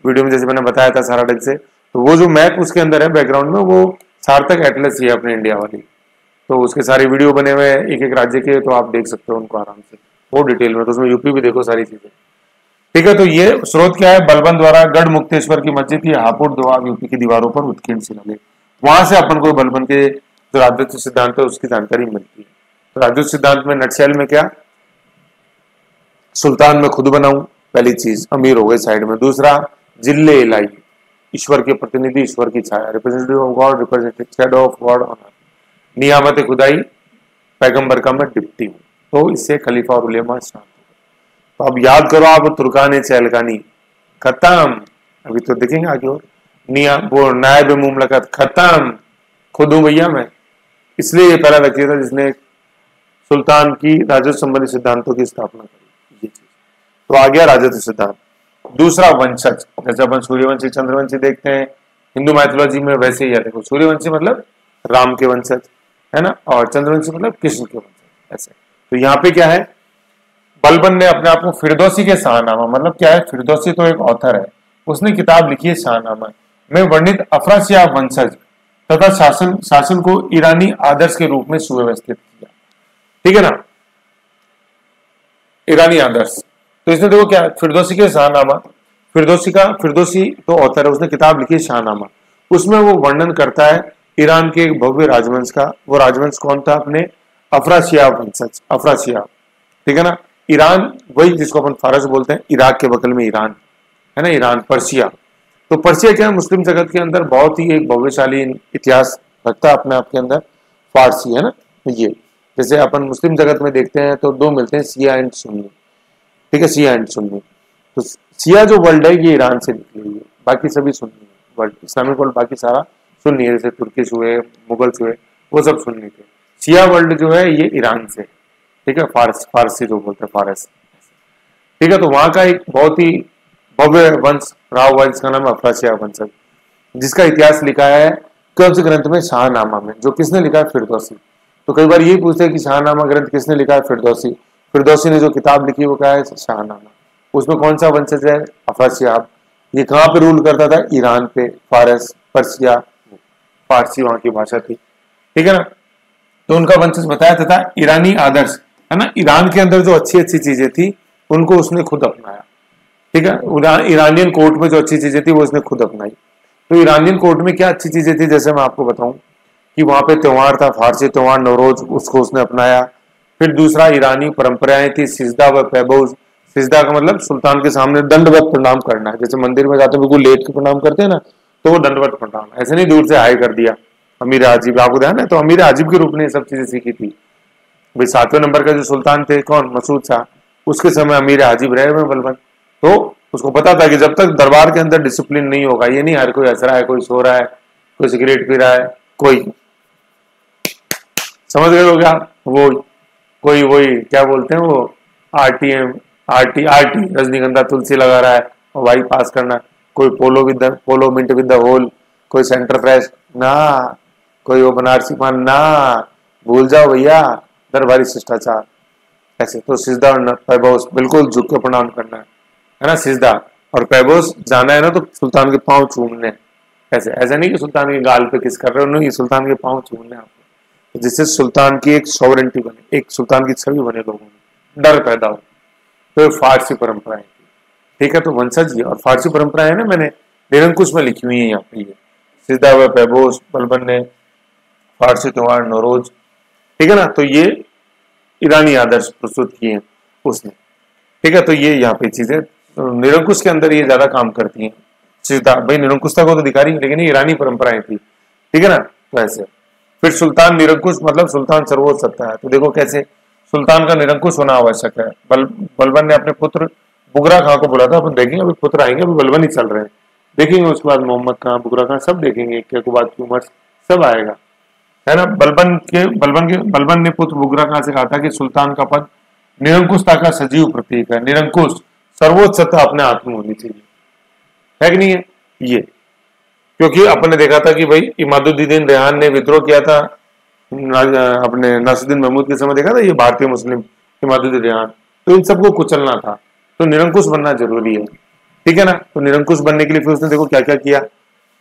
वीडियो में जैसे मैंने बताया था साराटेक से, तो वो जो मैप उसके अंदर है बैकग्राउंड में, वो सार्थक एटलस ही है अपने इंडिया वाली। तो उसके सारे वीडियो बने हुए हैं एक एक राज्य के, तो आप देख सकते हो उनको आराम से, वो डिटेल में। तो उसमें यूपी भी देखो सारी चीजें, ठीक है। तो ये स्रोत क्या है, बलबन द्वारा गढ़ मुक्तेश्वर की मस्जिद, ये हापुड़ दोआब यूपी की दीवारों पर उत्कीर्ण शिलालेख। वहां से अपन को बलबन के जो राजद्वैत सिद्धांत है उसकी जानकारी मिलती है। तो राजद्वैत सिद्धांत में नटशेल में क्या, सुल्तान में खुद बनाऊं, पहली चीज, अमीर हो गए साइड में। दूसरा, जिल्ले इलाही, ईश्वर के प्रतिनिधि, ईश्वर की छाया, representative of God, representative shadow of God on earth. नियामत खुदाई, पैगंबर का मैं डिप्टी हूं। तो इससे खलीफा और उलेमा शांत हो। तो अब याद करो आप, तुर्काने चहलकानी खत्म, अभी तो देखेंगे आगे। और वो नायब मुमलकत खत्म, खुद हूं भैया मैं। इसलिए ये पहला व्यक्ति था जिसने सुल्तान की राजस्व संबंधी सिद्धांतों की स्थापना करी, ये चीज। तो आ गया राजस्व सिद्धांत। दूसरा, वंशज, जैसे अपन सूर्यवंशी चंद्रवंशी देखते हैं हिंदू मैथोलॉजी में, वैसे ही है। देखो, सूर्यवंशी मतलब राम के वंशज है ना, और चंद्रवंशी मतलब कृष्ण के वंशज, ऐसे। तो यहाँ पे क्या है, बलबन ने अपने आप को फिरदौसी के शाहनामा, मतलब क्या है, फिरदौसी तो एक ऑथर है, उसने किताब लिखी है शाहनामा में वर्णित अफरासियाब वंशज तथा शासन को ईरानी आदर्श के रूप में सुव्यवस्थित किया, ठीक है ना, ईरानी आदर्श। तो इसने देखो क्या, फिरदौसी के शाहनामा, फिरदौसी तो ऑथर है, उसने किताब लिखी है शाहनामा, उसमें वो वर्णन करता है ईरान के एक भव्य राजवंश का। वो राजवंश कौन था, अपने अफरासियाब वंशज, अफरासियाब, ठीक है ना। ईरान वही जिसको अपन फारस बोलते हैं, इराक के बगल में ईरान है ना, ईरान, पर्शिया। तो पर्शिया क्या है, मुस्लिम जगत के अंदर बहुत ही एक भव्यशाली इतिहास रखता है अपने आप के अंदर, फारसी है ना। ये जैसे अपन मुस्लिम जगत में देखते हैं तो दो मिलते हैं, शिया एंड सुन्नी, ठीक है, शिया एंड सुन्नी। तो शिया जो वर्ल्ड है ये ईरान से निकली हुई है, बाकी सभी सुन्नी वर्ल्ड, इस्लामिक वर्ल्ड बाकी सारा सुन्नी है, जैसे तुर्किश हुए, मुगल्स हुए, वो सब सुन्नी थे। शिया वर्ल्ड जो है ये ईरान से, ठीक है, फारसी जो बोलते हैं, फारस, ठीक है। तो वहां का एक बहुत ही भव्य वंश रहा हुआ, जिसका नाम है अफरासिया वंशज, जिसका इतिहास लिखा है कौन से ग्रंथ में, शाहनामा में, जो किसने लिखा है, फिरदौसी। तो कई बार ये पूछते हैं कि शाहनामा ग्रंथ किसने लिखा है, फिरदौसी। फिरदौसी ने जो किताब लिखी वो क्या है, शाहनामा। उसमें कौन सा वंशज है, अफरासियाब। ये कहाँ पे रूल करता था, ईरान पे, फारस, पर्सिया, फारसी वहां की भाषा थी, ठीक है ना। तो उनका वंशज बताया था ईरानी आदर्श है ना, ईरान के अंदर जो अच्छी अच्छी चीजें थी उनको उसने खुद अपनाया, ठीक है। ईरानियन कोर्ट में जो अच्छी चीजें थी वो उसने खुद अपनाई। तो ईरानियन कोर्ट में क्या अच्छी चीजें थी, जैसे मैं आपको बताऊं कि वहां पे त्योहार था, फारसी त्योहार नौरोज, उसको उसने अपनाया। फिर दूसरा, ईरानी परंपराएं थी, सिजदा व पैबोज। सिजदा का मतलब सुल्तान के सामने दंडवत प्रणाम करना है, जैसे मंदिर में जाते बिल्कुल लेट के प्रणाम करते हैं ना, तो वो दंडवत प्रणाम, ऐसे नहीं दूर से हाय कर दिया। अमीर आजिब, आपको ध्यान है, तो अमीर आजिब के रूप में ये सब चीजें सीखी थी भाई। 7वें नंबर का जो सुल्तान थे कौन, मसूद शाह, उसके समय अमीर आजिब रहे हुए बलबन। तो उसको पता था कि जब तक दरबार के अंदर डिसिप्लिन नहीं होगा, ये नहीं हर कोई हंस रहा है, कोई सो रहा है, कोई सिगरेट पी रहा है, कोई, समझ गए हो क्या, वो कोई वही क्या बोलते हैं वो, आरटीएम, आरटी रजनीगंधा तुलसी लगा रहा है और भाई पास करना, कोई पोलो मिंट विद द होल, कोई सेंटर फ्रेश ना, कोई वो बनारसी पान ना, भूल जाओ भैया दरबारी शिष्टाचार, ऐसे। तो सिजदा और पैबोस बिल्कुल झुक के प्रणाम करना है ना, सिजदा और पैबोस जाना है ना तो सुल्तान के पांव चूमने, ऐसे। ऐसा नहीं कि सुल्तान के गाल पे किस कर रहे हो, नहीं, सुल्तान के पांव चूमने आपको, तो जिससे सुल्तान की एक सॉवरेंटी बने, एक सुल्तान की छवि बने लोगों में, डर पैदा हो। तो फारसी परंपराएं, ठीक है। तो वंशज और फारसी परंपराएं है ना, मैंने निरंकुश में लिखी हुई है यहाँ पे, ये सिजदा व पैबोस, बलबन ने फारसी त्योहार नौरोज, ठीक है ना। तो ये ईरानी आदर्श प्रस्तुत किए हैं उसने, ठीक है। तो ये यहाँ पे चीजें निरंकुश के अंदर ये ज्यादा काम करती हैं। सीधा भाई निरंकुशता को तो दिखा रही है, लेकिन ये ईरानी परंपराएं थी, ठीक है ना। तो ऐसे फिर सुल्तान निरंकुश मतलब सुल्तान सर्वोच्च सत्ता है। तो देखो कैसे सुल्तान का निरंकुश होना आवश्यक है। बलबन ने अपने पुत्र बुगरा खां को बोला था, अपन देखेंगे अभी पुत्र आएंगे, अभी बलबन ही चल रहे हैं, देखेंगे उसके बाद मोहम्मद खां, बुगरा खां सब देखेंगे, के बाद की उमर सब आएगा, है ना। बलबन ने पुत्र बुगरा खां से कहा था कि सुल्तान का पद निरंकुशता का सजीव प्रतीक है। निरंकुश सर्वोच्च सत्ता अपने हाथ में होनी चाहिए, है कि नहीं है ये। क्योंकि अपन ने देखा था कि भाई इमादुद्दीन रेहान ने विद्रोह किया था अपने नासिरुद्दीन महमूद के समय, देखा था ये भारतीय मुस्लिम इमादुद्दीन रेहान, तो इन सबको कुचलना था, तो निरंकुश बनना जरूरी है। ठीक है ना। तो निरंकुश बनने के लिए फिर उसने देखो क्या क्या किया।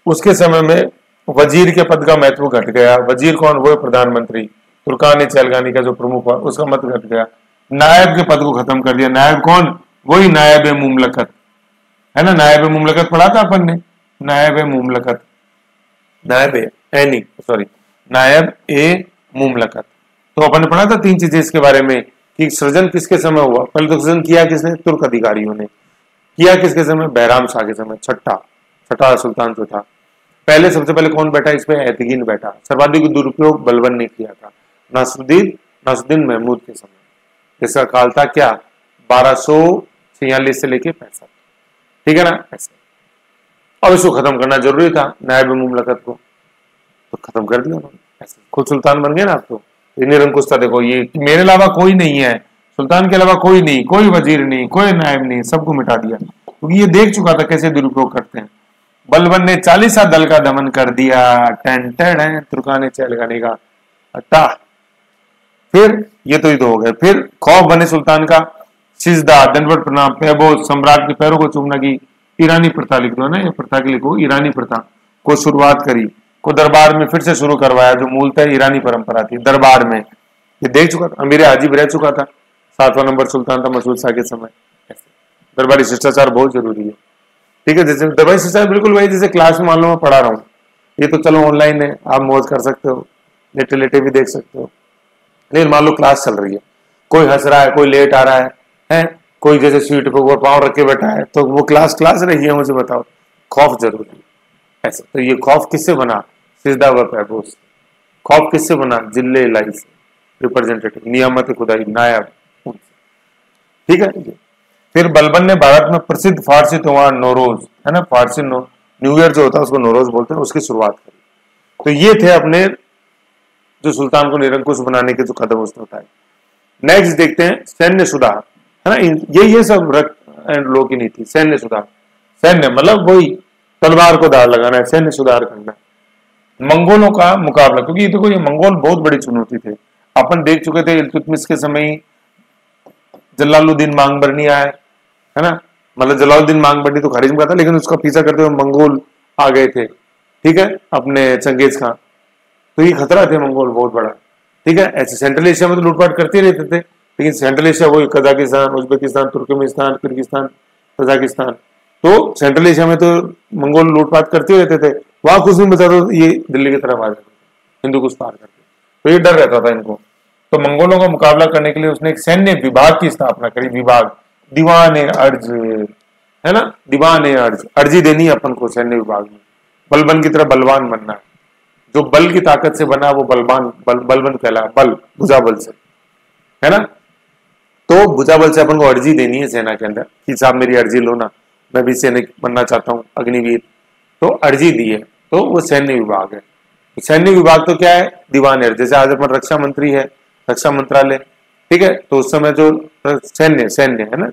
उसके समय में वजीर के पद का महत्व घट गया। वजीर कौन? वो प्रधानमंत्री। तुर्कानी चैलगानी का जो प्रमुख हुआ उसका मत घट गया। नायब के पद को खत्म कर दिया। नायब कौन? वही नायब मुमलकत है ना। नायब मुमलकत पढ़ा था अपन ने, नायब मुमलकत, नायब एनी सॉरी नायब ए मुमलकत। तो अपन ने पढ़ा था 3 चीजें इसके बारे में कि सृजन किसके समय हुआ। पहले तो सृजन किया किसने? तुर्क अधिकारियों ने किया। किसके समय? बैराम शाह के समय। छठा सुल्तान जो था। पहले सबसे पहले कौन बैठा इस पे? एतगीन बैठा। सर्वाधिक दुरुपयोग बलबन ने किया था, नासुद्दीन महमूद के समय। इसका काल था क्या? 1246 से लेके 65। ठीक है ना। ऐसे अब इसको खत्म करना जरूरी था, नायब मुमलकत को, तो खत्म कर दिया उन्होंने। ऐसे खुद सुल्तान बन गए ना आप। तो निरंकुश था। देखो ये मेरे अलावा कोई नहीं है, सुल्तान के अलावा कोई नहीं, कोई वजीर नहीं, कोई नायब नहीं, सबको मिटा दिया, क्योंकि ये देख चुका था कैसे दुरुपयोग करते हैं। बलबन ने 40 दल का दमन कर दिया। टेंटेड है तुर्काने चैलगानी का अट्टा। फिर ये तो हो गए। फिर खौफ बने सुल्तान का। सिजदा, दंडवत प्रणाम, पैबोज, सम्राट के पैरों को चूमना की ईरानी प्रथा लिख दो ना, ये प्रथा के लिखो ईरानी प्रथा को शुरुआत करी, को दरबार में फिर से शुरू करवाया, जो मूलतः ईरानी परंपरा थी। दरबार में ये देख चुका था, अमीर आजिब रह चुका था, 7वां नंबर सुल्तान था मसूद शाह के समय। दरबारी शिष्टाचार बहुत जरूरी है। ठीक है, जैसे दरबारी शिष्टाचार बिल्कुल वही जैसे क्लास में मान लो मैं पढ़ा रहा हूँ, ये तो चलो ऑनलाइन है, आप मौज कर सकते हो, लेटे लेटे भी देख सकते हो। लेकिन मान लो क्लास चल रही है, कोई हंस रहा है, कोई लेट आ रहा है, कोई जैसे सीट पे ऊपर पाँव रख के बैठा है, तो वो क्लास रही है, मुझे बताओ। खौफ जरूरी है ऐसा। तो ये खौफ किससे बना? सिजदा व पैबोज। खौफ किससे बना? जिले इलाही से, रिप्रेजेंटेटिव, नियामत खुदाई, नायब। ठीक है। फिर बलबन ने भारत में प्रसिद्ध फारसी त्योहार नौरोज है ना, फारसी न्यू ईयर जो होता है उसको नौरोज बोलते हैं, उसकी शुरुआत करी। तो ये थे अपने जो सुल्तान को निरंकुश बनाने के जो कदम उसने उठाए। नेक्स्ट देखते हैं सैन्य सुधार है ना। ये सब लोगों की नीति, सैन्य सुधार। सैन्य मतलब वही तलवार को दार लगाना है, सैन्य सुधार करना है। मंगोलों का मुकाबला, क्योंकि देखो ये मंगोल बहुत बड़ी चुनौती थे। अपन देख चुके थे इल्तुतमिश के समय जलालुद्दीन मांगबरनी आया है ना, मतलब जलालुद्दीन मांगबरनी तो खारिज में था, लेकिन उसका पीछा करते हुए मंगोल आ गए थे। ठीक है, अपने चंगेज खान। तो ये खतरा थे मंगोल बहुत बड़ा। ठीक है, ऐसे सेंट्रल एशिया में तो लूटपाट करते रहते थे, लेकिन सेंट्रल एशिया वही Kazakhstan, Uzbekistan, Turkmenistan, Kyrgyzstan, Kazakhstan, तो सेंट्रल एशिया में तो मंगोल लूटपाट करते रहते थे। वहां कुछ नहीं बचा तो ये दिल्ली की तरफ आ जाते थे, हिंदू कुछ पार करते, तो ये डर रहता था इनको। तो मंगोलों का मुकाबला करने के लिए उसने एक सैन्य विभाग की स्थापना करी। विभाग, दीवान अर्ज है ना, दीवान अर्ज, अर्जी देनी है अपन को सैन्य विभाग में। बलबन की तरह बलवान बनना है, जो बल की ताकत से बना वो बलबन कहला, बल भुजाबल से है ना। तो भुजाबल से अपन को अर्जी देनी है सेना के अंदर कि साहब मेरी अर्जी लो ना, मैं भी सैनिक बनना चाहता हूँ, अग्निवीर। तो अर्जी दी है, तो वो सैन्य विभाग है। सैन्य विभाग तो क्या है? दीवान अर्ज। जैसे आज अपन रक्षा मंत्री है, रक्षा मंत्रालय, ठीक है, तो उस समय जो सैन्य है ना,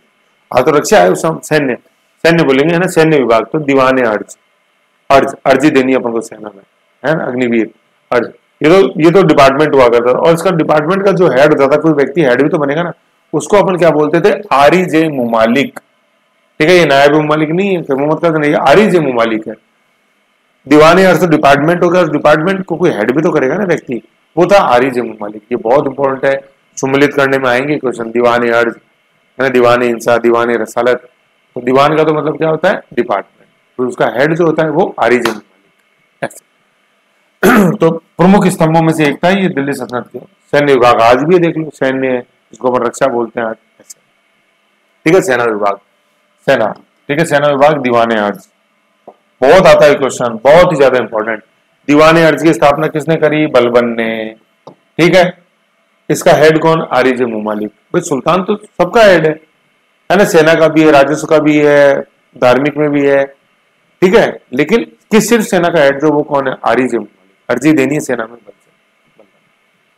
आज तो रक्षा है, उस समय सैन्य बोलेंगे है ना, सैन्य विभाग। तो दीवान अर्ज, अर्जी देनी अपन को सेना में है ना, अग्निवीर अर्ज। ये तो डिपार्टमेंट हुआ करता था, और इसका डिपार्टमेंट का जो हेड होता था, कोई व्यक्ति हेड भी तो बनेगा ना, उसको अपन क्या बोलते थे? आरी जे मुमालिक। ठीक है, ये नायब मुमालिक नहीं है, मोहम्मद का नहीं है, आरी जे मुमालिक है। दीवाने अर्ज तो डिपार्टमेंट होगा, डिपार्टमेंट को कोई हेड भी तो करेगा ना व्यक्ति, वो था आरी जे मुमालिक। ये बहुत इंपॉर्टेंट है, सम्मिलित करने में आएंगे क्वेश्चन। दीवाने अर्ज है ना, दीवाने इंसा, दीवाने रसालत। तो दीवान का तो मतलब क्या होता है? डिपार्टमेंट। तो उसका हेड जो होता है वो आरी जे मुमालिक। ऐसे तो प्रमुख स्तंभों में से एक था ये दिल्ली सल्तनत के सैन्य विभाग। आज भी देख लो, सैन्य है, जिसको अपन रक्षा बोलते हैं आज। ऐसे ठीक है, सेना विभाग, सेना। ठीक है, सेना विभाग, दीवाने अर्ज। बहुत आता है क्वेश्चन, बहुत ही ज्यादा इंपॉर्टेंट। दीवाने अर्ज की स्थापना किसने करी? बलबन ने। ठीक है, इसका हेड कौन? आरी जे मुमालिक। भाई सुल्तान तो सबका हेड है ना, सेना का भी है, राजस्व का भी है, धार्मिक में भी है। ठीक है, लेकिन किस सिर्फ सेना का हेड जो वो कौन है? आरी जे मुमालिक। अर्जी देनी है सेना में बल से।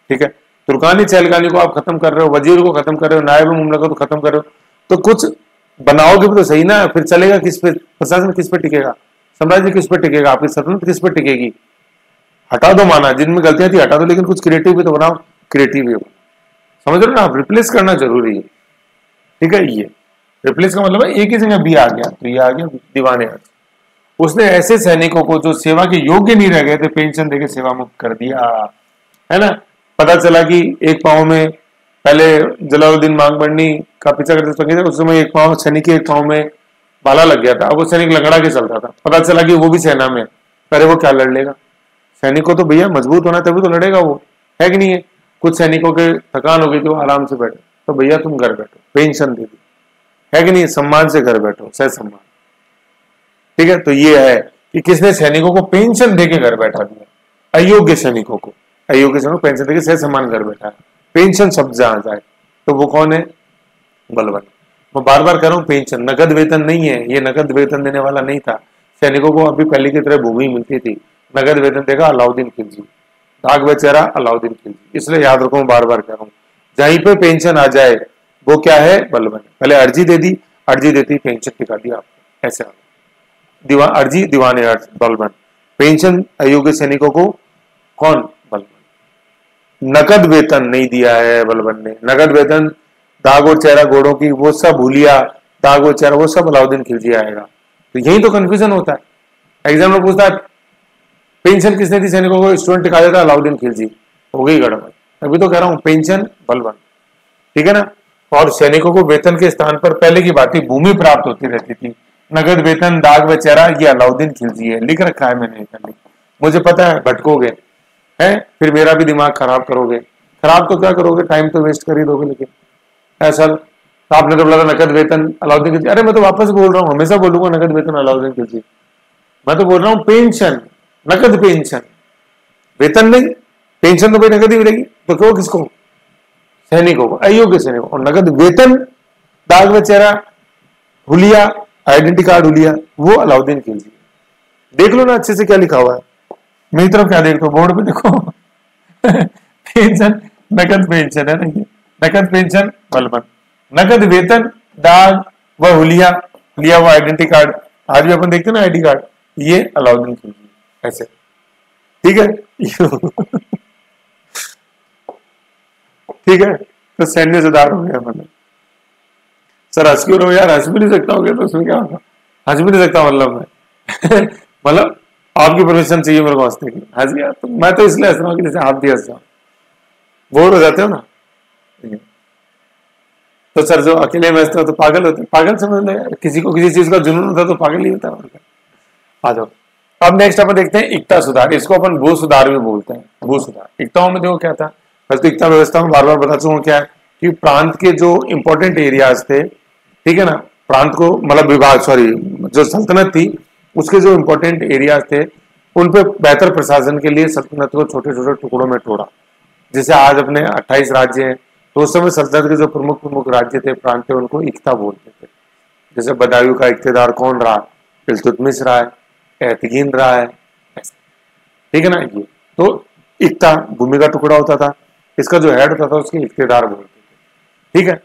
ठीक है, तुर्कानी चैलगानी को आप खत्म कर रहे हो, वजीर को खत्म कर रहे हो, नायब मुमलकत को खत्म कर रहे हो, तो कुछ बनाओगे भी तो सही ना, फिर चलेगा किस पे? प्रशासन किस पे टिकेगा? साम्राज्य किस पे टिकेगा? आपकी सल्तनत किस पे टिकेगी? हटा दो, माना जिनमें गलतियां थी हटा दो, लेकिन कुछ क्रिएटिव भी तो बनाओ। क्रिएटिव भी समझ रहे हो ना आप, रिप्लेस करना जरूरी है। ठीक है, ये रिप्लेस का मतलब है एक ही जगह बी आ गया, तो ये आ गया दीवाने अर्ज। उसने ऐसे सैनिकों को जो सेवा के योग्य नहीं रह गए थे पेंशन देके सेवा मुक्त कर दिया, है ना। पता चला कि एक पाँव में, पहले जलालुद्दीन मांगबरनी का पीछा करते उस समय एक पाँव सैनिक के एक पाँव में भाला लग गया था, अब वो सैनिक लंगड़ा के चलता था। पता चला कि वो भी सेना में, अरे वो क्या लड़ लेगा, सैनिक को तो भैया मजबूत होना तभी तो लड़ेगा वो, है कि नहीं है। कुछ सैनिकों के थकान हो गई थी, वो आराम से बैठे, तो भैया तुम घर बैठो, पेंशन दे दी, है कि नहीं, सम्मान से घर बैठो, सह सम्मान। ठीक है, तो ये है कि किसने सैनिकों को पेंशन देके घर बैठा दिया, अयोग्य सैनिकों को, अयोग्य सैनिकों को पेंशन देके सह सम्मान घर बैठा है। पेंशन शब्द जहां जाए तो वो कौन है, बलबन। मैं बार बार कह रहा हूं पेंशन, नगद वेतन नहीं है, ये नगद वेतन देने वाला नहीं था। सैनिकों को अभी पहले की तरह भूमि मिलती थी, नगद वेतन देगा अलाउद्दीन खिलजी, दाग बेचारा अलाउद्दीन खिलजी। इसलिए याद रखो, बार बार कह रहा हूं, जहीं पे पेंशन आ जाए वो क्या है, बलबन। पहले अर्जी दे दी, अर्जी देती पेंशन टिका दिया आपको, ऐसे अर्जी दीवाने अर्ज बलबन। पेंशन अयोग्य सैनिकों को कौन, बलबन। नकद वेतन नहीं दिया है बलबन ने, नगद वेतन दाग और चेहरा घोड़ों की वो सब भूलिया, दाग और चेहरा वो सब अलाउद्दीन खिलजी आएगा। तो यही तो कंफ्यूजन होता है। एग्जाम में पूछता है पेंशन किसने दी सैनिकों को, स्टूडेंट टिका देता अलाउद्दीन खिलजी, हो गई गड़बड़। अभी तो कह रहा हूं पेंशन बलबन, ठीक है ना। और सैनिकों को वेतन के स्थान पर पहले की बात ही भूमि प्राप्त होती रहती थी, नगद वेतन दाग व चेहरा ये अलाउद्दीन खिलजी है, लिख रखा है मैंने, मुझे पता है भटकोगे है, फिर मेरा भी दिमाग खराब करोगे। खराब तो क्या करोगे, टाइम तो वेस्ट कर ही दोगे। लेकिन ऐसा तो आपने तो बोला था नकद वेतन अलाउद्दीन खिलजी, अरे मैं तो वापस बोल रहा हूँ, हमेशा बोलूंगा नकद वेतन अलाउद्दीन खिलजी। मैं तो बोल रहा हूँ पेंशन, नकद पेंशन, वेतन नहीं, पेंशन तो भाई नकद ही मिलेगी, तो क्यों किसको, सैनिकों को, अयोग्य सैनिकों। और नकद वेतन दाग व चेहरा हुलिया, आइडेंटिटी कार्ड हुलिया, वो अलाउद्दीन खिलजी। देख लो ना अच्छे से क्या लिखा हुआ है, मेरी तरफ क्या देखो, बोर्ड पे देखो पेंशन नकद पेंशन है ना, ये नकद पेंशन बलबन, नकद वेतन दाग व हुलिया, हुलिया वो आइडेंटिटी कार्ड, आज भी अपन देखते हैं ना आईडी कार्ड, ये अलाउद्दीन खिलजी, ऐसे, ठीक है ठीक है। तो सैन्य सुधार हो गया, मतलब सर हंस क्यों रहो यार, हंस भी नहीं सकता हो गया तो उसमें क्या होगा, हंस भी नहीं सकता मतलब मैं मतलब आपकी परमिशन चाहिए मेरे को हंसने की, हंस गया तो मैं तो इसलिए हंस रहा हूँ कि जैसे आप भी हंस जाओ, बोर हो जाते हो ना। तो सर जो अकेले में हंसते हो तो पागल होते, पागल समझ लो यार, किसी को किसी चीज का जुनून होता तो पागल ही होता है। आ जाओ, अब नेक्स्ट अपन देखते हैं इक्ता सुधार, इसको अपन भू सुधार भी बोलते हैं, भू सुधार। इक्ताओं में देखो क्या था, बस तो इक्ता व्यवस्था में बार बार बता चुका हूं क्या है कि प्रांत के जो इंपॉर्टेंट एरियाज थे, ठीक है ना, प्रांत को मतलब विभाग, सॉरी जो सल्तनत थी उसके जो इंपॉर्टेंट एरियाज थे उन पे बेहतर प्रशासन के लिए सल्तनत को छोटे छोटे टुकड़ों में तोड़ा। जैसे आज अपने 28 राज्य हैं, तो उस समय सल्तनत के जो प्रमुख प्रमुख राज्य थे, प्रांत थे, उनको इक्ता बोलते थे। जैसे बदायूं का इक्तेदार कौन रहा, इल्तुतमिश रहा है, एहतगीन रहा है, ठीक है ना। ये तो इक्ता भूमि का टुकड़ा होता था, इसका जो हेड होता था उसके इक्तेदार बोलते थे, ठीक है।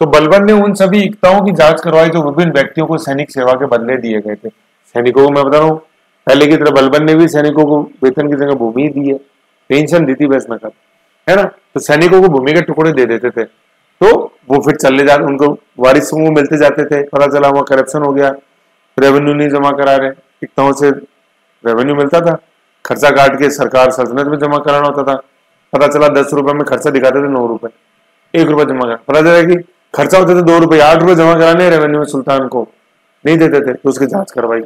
तो बलबन ने उन सभी इक्ताओं की जांच करवाई जो विभिन्न व्यक्तियों को सैनिक सेवा के बदले दिए गए थे। सैनिकों को मैं बता रहा हूँ, पहले की तरह बलबन ने भी सैनिकों को वेतन की जगह भूमि दी है, पेंशन दी थी बस नकद, है ना। तो सैनिकों को भूमि के टुकड़े दे देते थे, तो वो फिर चले जाते, उनको वारिसों को मिलते जाते थे। पता चला वहां करप्शन हो गया, रेवेन्यू नहीं जमा करा रहे, इक्ताओं से रेवेन्यू मिलता था, खर्चा काट के सरकार सल्तनत में जमा कराना होता था। पता चला 10 रुपए में खर्चा दिखाते थे 9 रुपए, 1 रुपए जमा करा, पता चला कि खर्चा होते थे 2 रुपए, 8 रुपए जमा कराने रेवेन्यू में सुल्तान को नहीं देते थे, तो उसकी जांच करवाई,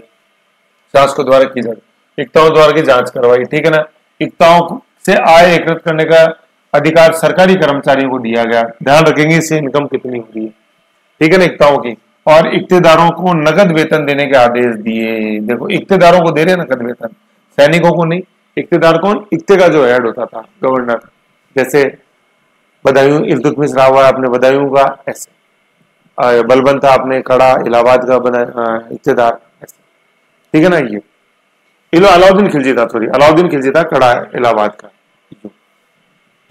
जांच को द्वारा की जाए, इक्ताओं द्वारा की जांच करवाई, ठीक है ना। इक्ताओं से आय एकत्रित करने का अधिकार सरकारी कर्मचारियों को दिया गया, ध्यान रखेंगे इससे इनकम कितनी हो रही है, ठीक है ना, इक्ताओं की। और इक्तेदारों को नगद वेतन देने के आदेश दिए। देखो इक्तेदारों को दे रहे नगद वेतन, सैनिकों को नहीं। इक्तेदार कौन, इक्ते का जो हेड होता था, गवर्नर, जैसे बदायूं इल्तुतमिश रहा हुआ अपने बदायूं का, ऐसे बलबन था अपने कड़ा इलाहाबाद का इक्तेदार, ऐसे, ठीक है ना। ये लो अलाउद्दीन खिलजी था, सॉरी अलाउद्दीन खिलजी था कड़ा इलाहाबाद का,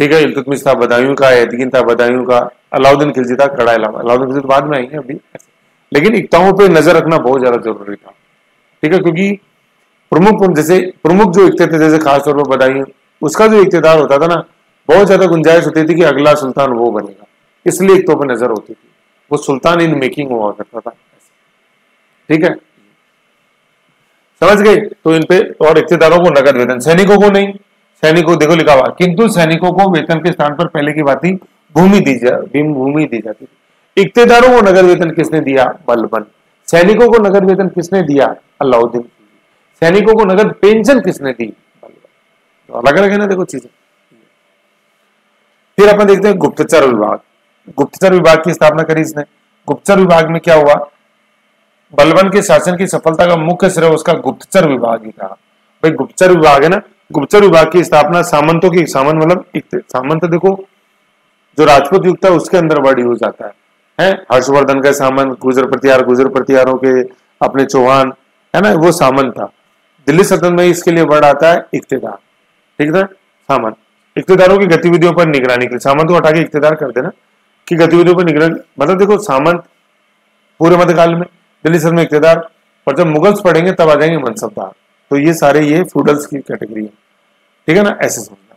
ठीक है। इल्तुतमिश था बदायूं का, एहतगीन था बदायूं का, अलाउद्दीन खिलजी था कड़ा इलाहाबाद। अलाउद्दीन खिलजी तो बाद में आएंगे अभी, लेकिन इक्ताओं पे नजर रखना बहुत ज्यादा जरूरी था, ठीक है, क्योंकि प्रमुख जो इक्ते थे, जैसे खासतौर पर बदायूं, उसका जो इक्तेदार होता था ना, बहुत ज्यादा गुंजाइश होती थी कि अगला सुल्तान वो बनेगा, इसलिए इक्तों पर नजर होती थी, वो सुल्तान इन मेकिंग हुआ करता था। ठीक है, समझ गए। तो इन पे और इक्तेदारों को नगद वेतन, सैनिकों को नहीं। सैनिकों देखो लिखा हुआ, किंतु सैनिकों को वेतन के स्थान पर पहले की बात ही भूमि दी जाती थी। इक्तेदारों को नगद वेतन किसने दिया? बलबन। सैनिकों को नगद वेतन किसने दिया? अलाउद्दीन। सैनिकों को नगद पेंशन किसने दी? बलबन। तो अलग अलग है ना देखो चीजें। फिर अपन देखते हैं गुप्तचर विभाग। गुप्तचर विभाग की स्थापना करी इसने। गुप्तचर विभाग में क्या हुआ? बलबन के शासन की सफलता का मुख्य श्रेय उसका गुप्तचर विभाग ही था। भाई गुप्तचर विभाग है ना, गुप्तचर विभाग की स्थापना सामंतों की, सामंत मतलब सामंत देखो जो राजपूत युग था उसके अंदर वर्ड यूज आता है हर्षवर्धन का सामंत, गुजर प्रतिहारों के अपने चौहान है ना, वो सामंत था। दिल्ली सल्तनत में इसके लिए वर्ड आता है इक्तेदार। ठीक है, सामंत। इक्तेदारों की गतिविधियों पर निगरानी के, सामंत को हटा के इक्तेदार कर देना कि गतिविधियों पर निगरानी, मतलब देखो सामंत पूरे मध्यकाल में, दिल्ली सल्तनत में इक्तेदार, और जब मुगल्स पढ़ेंगे तब आ जाएंगे मनसबदार। तो ये सारे ये फ्यूडल्स की कैटेगरी है। ठीक है ना, ऐसे समझना।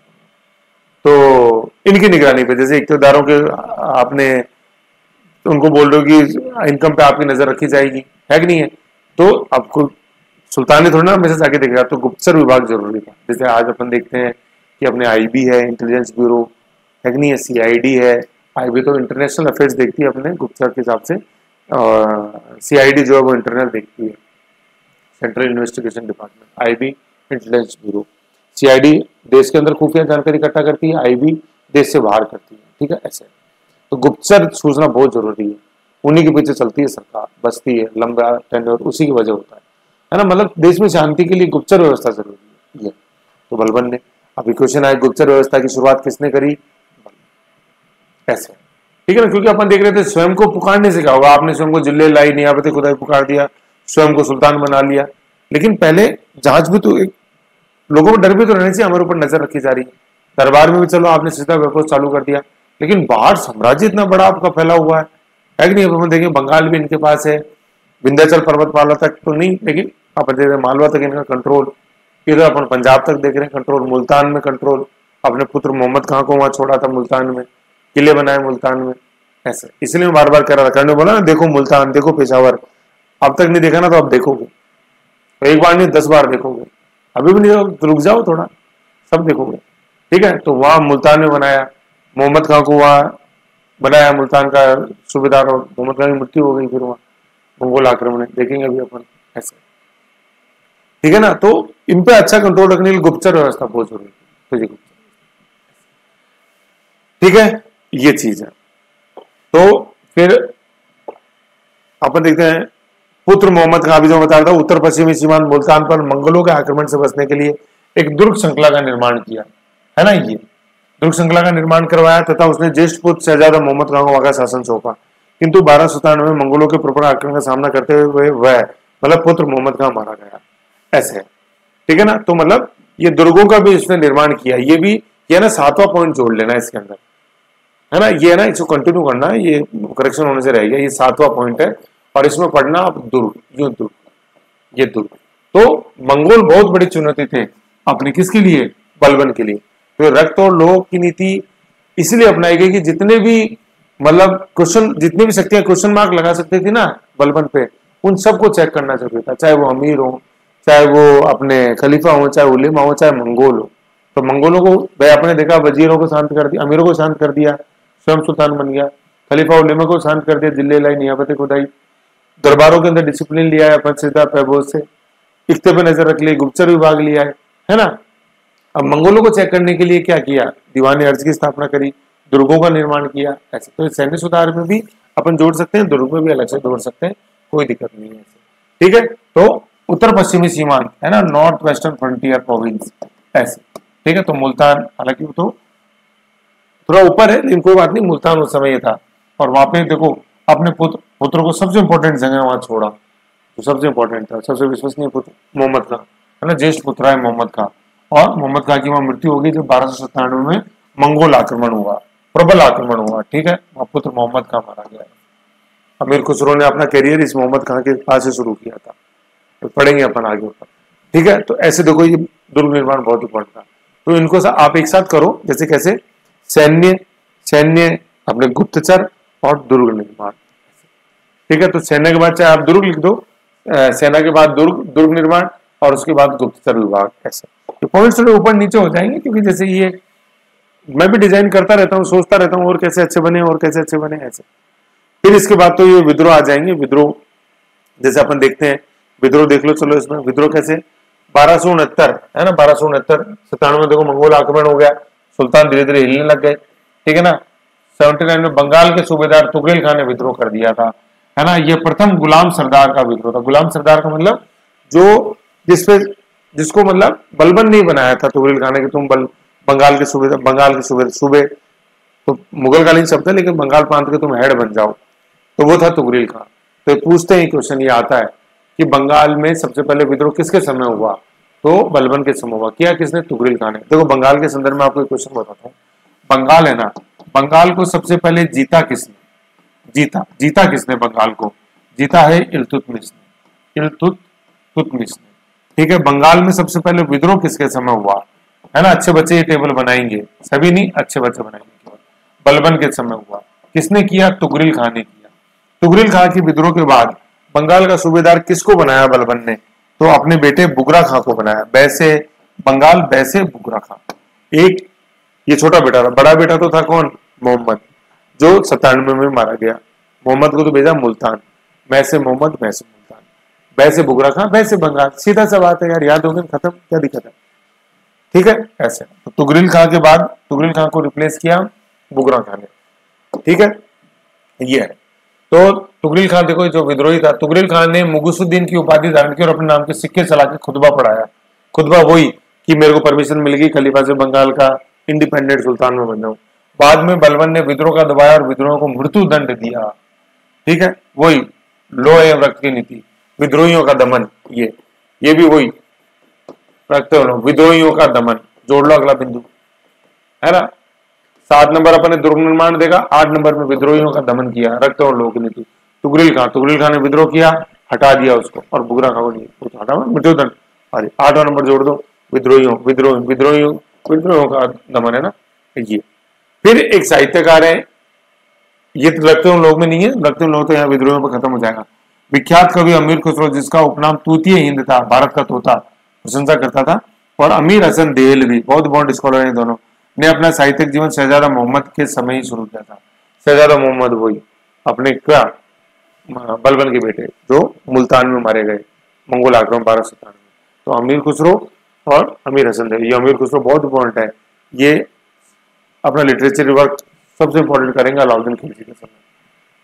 तो इनकी निगरानी पे जैसे इक्तेदारों के आपने उनको बोल रहे हो कि इनकम पे आपकी नजर रखी जाएगी, है कि नहीं है? तो आपको सुल्तान ने थोड़ा ना हमेशा जाके देखा, तो गुप्तचर विभाग जरूरी था। जैसे आज अपन देखते हैं कि अपने आईबी है, इंटेलिजेंस ब्यूरो, है कि नहीं है, सीआईडी है। आईबी तो इंटरनेशनल अफेयर्स देखती है अपने गुप्तचर के हिसाब से, और सीआईडी जो है वो इंटरनल देखती है, central investigation department. IB intelligence bureau, CID देश के अंदर खुफिया जानकारी इकट्ठा करती है, आईबी देश से बाहर करती है। ठीक है, ऐसे। तो गुप्तचर सूचना बहुत जरूरी है, उन्हीं के पीछे चलती है सरकार, बसती है, लंबा टेन्योर उसी की वजह होता है ना। मतलब देश में शांति के लिए गुप्तचर व्यवस्था जरूरी है। तो बलबन ने, अभी क्वेश्चन आया गुप्तचर व्यवस्था की शुरुआत किसने करी? ऐसे। ठीक है ना, क्योंकि अपन देख रहे थे स्वयं को पुकारने से क्या होगा, आपने स्वयं को जिले लाई नियाबत खुदाई पुकार दिया, स्वयं को सुल्तान बना लिया। लेकिन पहले जांच भी तो, एक लोगों को डर भी तो रहने से हमारे ऊपर नजर रखी जा रही है। दरबार में भी चलो आपने सीधा व्यापार चालू कर दिया, लेकिन बाहर साम्राज्य इतना बड़ा आपका फैला हुआ है कि नहीं? अपन देखें बंगाल भी इनके पास है, विंध्याचल पर्वतमाला तक तो नहीं, लेकिन अपन देख रहे मालवा तक इनका कंट्रोल, इधर अपन पंजाब तक देख रहे हैं कंट्रोल, मुल्तान में कंट्रोल। अपने पुत्र मोहम्मद खां को वहां छोड़ा था मुल्तान में, किले बनाए मुल्तान में, ऐसे। इसलिए मैं बार बार कह रहा था, करने बोला ना, देखो मुल्तान, देखो पेशावर। अब तक नहीं देखा ना, तो अब देखोगे, तो एक बार नहीं 10 बार देखोगे। अभी भी नहीं, तो रुक जाओ थोड़ा, सब देखोगे। ठीक है, तो वहां मुल्तान में बनाया, मोहम्मद खां को वहां बनाया मुल्तान का सूबेदार, और मोहम्मद खां की मृत्यु हो गई फिर वहां मंगोल आक्रमण, देखेंगे अभी अपन, ऐसे। ठीक है ना, तो इन पे अच्छा कंट्रोल रखने के लिए गुप्तचर व्यवस्था बहुत जरूरी है। तो ये गुप्तचर, ठीक है, ये चीज है। तो फिर अपन देखते हैं पुत्र मोहम्मद खां, अभी जो बता रहा था, उत्तर पश्चिमी सीमांत मुल्तान पर मंगलों के आक्रमण से बचने के लिए एक दुर्ग श्रृंखला का निर्माण किया, है ना। ये दुर्ग श्रृंखला का निर्माण करवाया तथा उसने ज्येष्ठ पुत्र शहजादा मोहम्मद खां को वहां का शासन सौंपा। किंतु 1297 में मंगोलों के प्रबल आक्रमण का सामना करते हुए वह मतलब पुत्र मोहम्मद खां मारा गया, ऐसे। ठीक है ना, तो मतलब ये दुर्गों का भी इसने निर्माण किया। ये भी ये ना 7वां पॉइंट जोड़ लेना इसके अंदर, है ना। ये ना इसको कंटिन्यू करना है, ये करेक्शन होने से रह गया। ये 7वां पॉइंट है, और इसमें पढ़ना आप दुर्ग, ये दुर्ग। तो मंगोल बहुत बड़ी चुनौती थे अपने, किसके लिए? बलबन के लिए। तो रक्त और लोह की नीति इसलिए अपनाई गई कि जितने भी मतलब क्वेश्चन, जितनी भी शक्तियां क्वेश्चन मार्क लगा सकती थी ना बलबन पे, उन सबको चेक करना जरूरी था, चाहे वो अमीर हो, चाहे वो अपने खलीफा हो, चाहे उलेमा हो, चाहे मंगोल हो। तो मंगोलों को भाई आपने देखा, वजीरों को शांत कर दिया, अमीरों को शांत कर दिया, स्वयं सुल्तान बन गया। खलीफा उलेमा को शांत कर दिया, जिले लाई नियाबत खुदाई। दरबारों के अंदर डिसिप्लिन लिया है अपन सीधा पैबोज से, इख्ते पे नजर रख ली, गुप्तचर विभाग लिया है ना। अब मंगोलों को चेक करने के लिए क्या किया? दीवान अर्ज की स्थापना करी, दुर्गों का निर्माण किया, ऐसे। तो सैन्य सुधार में भी अपन जोड़ सकते हैं, दुर्ग में भी अलग से जोड़ सकते हैं, कोई दिक्कत नहीं है। ठीक है, तो उत्तर पश्चिमी सीमांत है ना, नॉर्थ वेस्टर्न फ्रंटियर प्रोविंस, ऐसे। ठीक है, तो मुल्तान, हालांकि वो तो थोड़ा ऊपर है, लेकिन कोई बात नहीं, मुल्तान उस समय था। और वहां पे देखो अपने पुत्र को सबसे इंपॉर्टेंट जगह वहां छोड़ा, तो सबसे इंपॉर्टेंट था, सबसे विश्वसनीय पुत्र मोहम्मद खां, है ना, ज्येष्ठ पुत्र है मोहम्मद खां। और मोहम्मद खां की वहां मृत्यु हो गई जब 1297 में मंगोल आक्रमण हुआ, प्रबल आक्रमण हुआ। ठीक है, वहां पुत्र मोहम्मद खां मारा गया। अमीर खुसरो ने अपना करियर इस मोहम्मद खां के पास से शुरू किया था, तो पढ़ेंगे अपन आगे ऊपर। ठीक है, तो ऐसे देखो ये दुर्ग निर्माण बहुत इंपॉर्टेंट था। तो इनको आप एक साथ करो, जैसे कैसे? सैन्य, अपने गुप्तचर और दुर्ग निर्माण, ठीक है, तो सेना के बाद चाहे आप दुर्ग लिख दो, सेना के बाद दुर्ग निर्माण और उसके बाद गुप्तचर विभाग। ऐसे तो पॉइंट्स थोड़े ऊपर नीचे हो जाएंगे, क्योंकि जैसे ये मैं भी डिजाइन करता रहता हूँ, सोचता रहता हूँ और कैसे अच्छे बने और कैसे अच्छे बने ऐसे। फिर इसके बाद तो ये विद्रोह आ जाएंगे। विद्रोह जैसे अपन देखते हैं, विद्रोह देख लो, चलो इसमें विद्रोह कैसे 1269 है ना, 1269 97 देखो मंगोल आक्रमण हो गया, सुल्तान धीरे धीरे हिलने लग गए, ठीक है ना। 79 में बंगाल के सूबेदार तुगरेल खान ने विद्रोह कर दिया था, है ना। ये प्रथम गुलाम सरदार का विद्रोह था। गुलाम सरदार का मतलब जो जिसको मतलब बलबन नहीं बनाया था तुगरेल खान ने कि तुम बंगाल के सूबे तो मुगलकालीन शब्द है, लेकिन बंगाल प्रांत के तुम हेड बन जाओ, तो वो था तुगरेल खान। तो पूछते हैं क्वेश्चन, ये आता है कि बंगाल में सबसे पहले विद्रोह किसके समय हुआ, तो बलबन के समय हुआ। किया किसने? तुगरेल खान ने। देखो बंगाल के संदर्भ में आपको एक क्वेश्चन बताता हूँ। बंगाल है ना, बंगाल को सबसे पहले जीता किसने? जीता किसने बंगाल को? जीता है इल्तुतमिश ने। ठीक है, बंगाल में सबसे पहले विद्रोह किसके समय हुआ, है ना। अच्छे बच्चे ये टेबल बनाएंगे, सभी नहीं, अच्छे बच्चे बनाएंगे। बलबन के समय हुआ। किसने किया? तुगरेल खान ने किया। तुगरेल खान के विद्रोह के बाद बंगाल का सूबेदार किसको बनाया बलबन ने? तो अपने बेटे बुगरा खां को बनाया। बैसे बंगाल, बैसे बुगरा खां। एक ये छोटा बेटा था, बड़ा बेटा तो था कौन? मोहम्मद, जो 97 में मारा गया। मोहम्मद को तो भेजा मुल्तान, मैसे मोहम्मद, मैसे मुल्तान, बैसे बुगरा खां, बैसे बंगाल। सीधा सा बात है यार, याद हो गया, खत्म, क्या दिक्कत है? ठीक है, ऐसे। तो तुगरेल खां के बाद तुगरेल खां को रिप्लेस किया बुगरा खां ने। ठीक है, ये है। तो तुगरेल खान देखो जो विद्रोही था, तुगरेल खान ने मुगुसुद्दीन की उपाधि धारण की और अपने नाम के सिक्के चला के खुतबा पढ़ाया। खुतबा वही कि मेरे को परमिशन मिल गई खलीफा से बंगाल का इंडिपेंडेंट सुल्तान में बन जाऊं। बाद में बलबन ने विद्रोह का दबाया और विद्रोह को मृत्यु दंड दिया। ठीक है, वही लो एवं रक्त की नीति, विद्रोहियों का दमन। ये भी वही रखते हो, विद्रोहियों का दमन। जोड़ लो अगला बिंदु, है ना। 7 नंबर अपन ने दुर्ग निर्माण देखा, 8 नंबर में विद्रोहियों का दमन किया, रक्त और लोक नीति। तुगरेल खान ने विद्रोह किया, हटा दिया उसको, और बुगरा खां को नहीं हटा, मृत्यु दंड। अरे 8वां नंबर जोड़ दो, विद्रोहियों का दमन, है ना। ये फिर एक साहित्यकार है, ये तो रक्त और लोक में नहीं है, रक्त और लोक तो यहाँ विद्रोहियों पर खत्म हो जाएगा। विख्यात कवि अमीर खुसरो, जिसका उपनाम तूतीय हिंद था, भारत का तोता, प्रशंसा करता था। और अमीर हसन देहलवी, बहुत बॉन्ड स्कॉलर है दोनों, ने अपना साहित्यिक जीवन शहजादा मोहम्मद के समय ही शुरू किया था। शहजादा मोहम्मद वही अपने क्या बलबन के बेटे जो मुल्तान में मारे गए मंगोल आक्रमण 1297 में। तो अमीर खुसरो और अमीर हसन देव, ये अमीर खुसरो बहुत इंपॉर्टेंट है, ये अपना लिटरेचर वर्क सबसे इंपॉर्टेंट करेंगे अलाउद्दीन खिलजी के समय।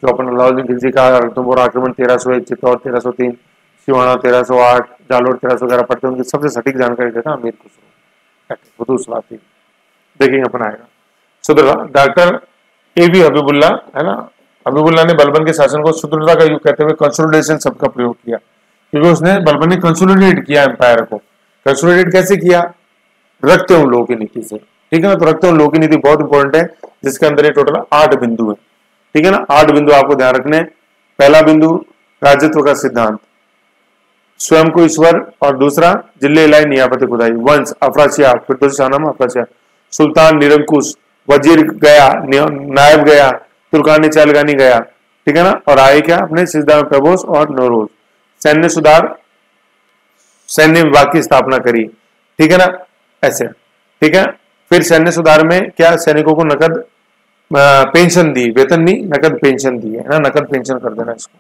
जो अपन अलाउद्दीन खिलजी का रणथंभौर आक्रमण 1301, चित्तौड़ 1303, सिवाना 1308, जालोर 1311 पढ़ते हैं, उनकी सबसे सटीक जानकारी देता अमीर खुसरो। देखेंगे अपन आएगा। शुद्रता, डॉक्टर A.V. हबीबुल्ला, है ना, हबीबुल्ला ने बलबन के शासन को शुद्रता का युग कहते हुए कंसोलिडेशन शब्द का प्रयोग किया, क्योंकि उसने बलबन ने कंसोलिडेट किया एम्पायर को। कंसोलिडेट कैसे किया? रक्त एवं लोक की नीति से। ठीक है ना, तो रक्त एवं लोक की नीति बहुत इंपॉर्टेंट है, जिसके अंदर ये टोटल 8 बिंदु है। ठीक है ना, 8 बिंदु आपको ध्यान रखने। पहला बिंदु राजत्व का सिद्धांत, स्वयं को ईश्वर, और दूसरा जिले इलाई नियापति खुदाई, वंश अफराशिया, फिर शाहनामा अफराशिया, सुल्तान निरंकुश, वजीर गया, नायब गया, तुर्कानी चालगानी गया। ठीक है ना, और आए क्या अपने सिजदा में प्रबोस और नौरोज। सैन्य सुधार, सैन्य विभाग की स्थापना करी। ठीक है ना, ऐसे। ठीक है, फिर सैन्य सुधार में क्या, सैनिकों को नकद पेंशन दी, वेतन नहीं, नकद पेंशन दी, है ना, नकद पेंशन कर देना इसको,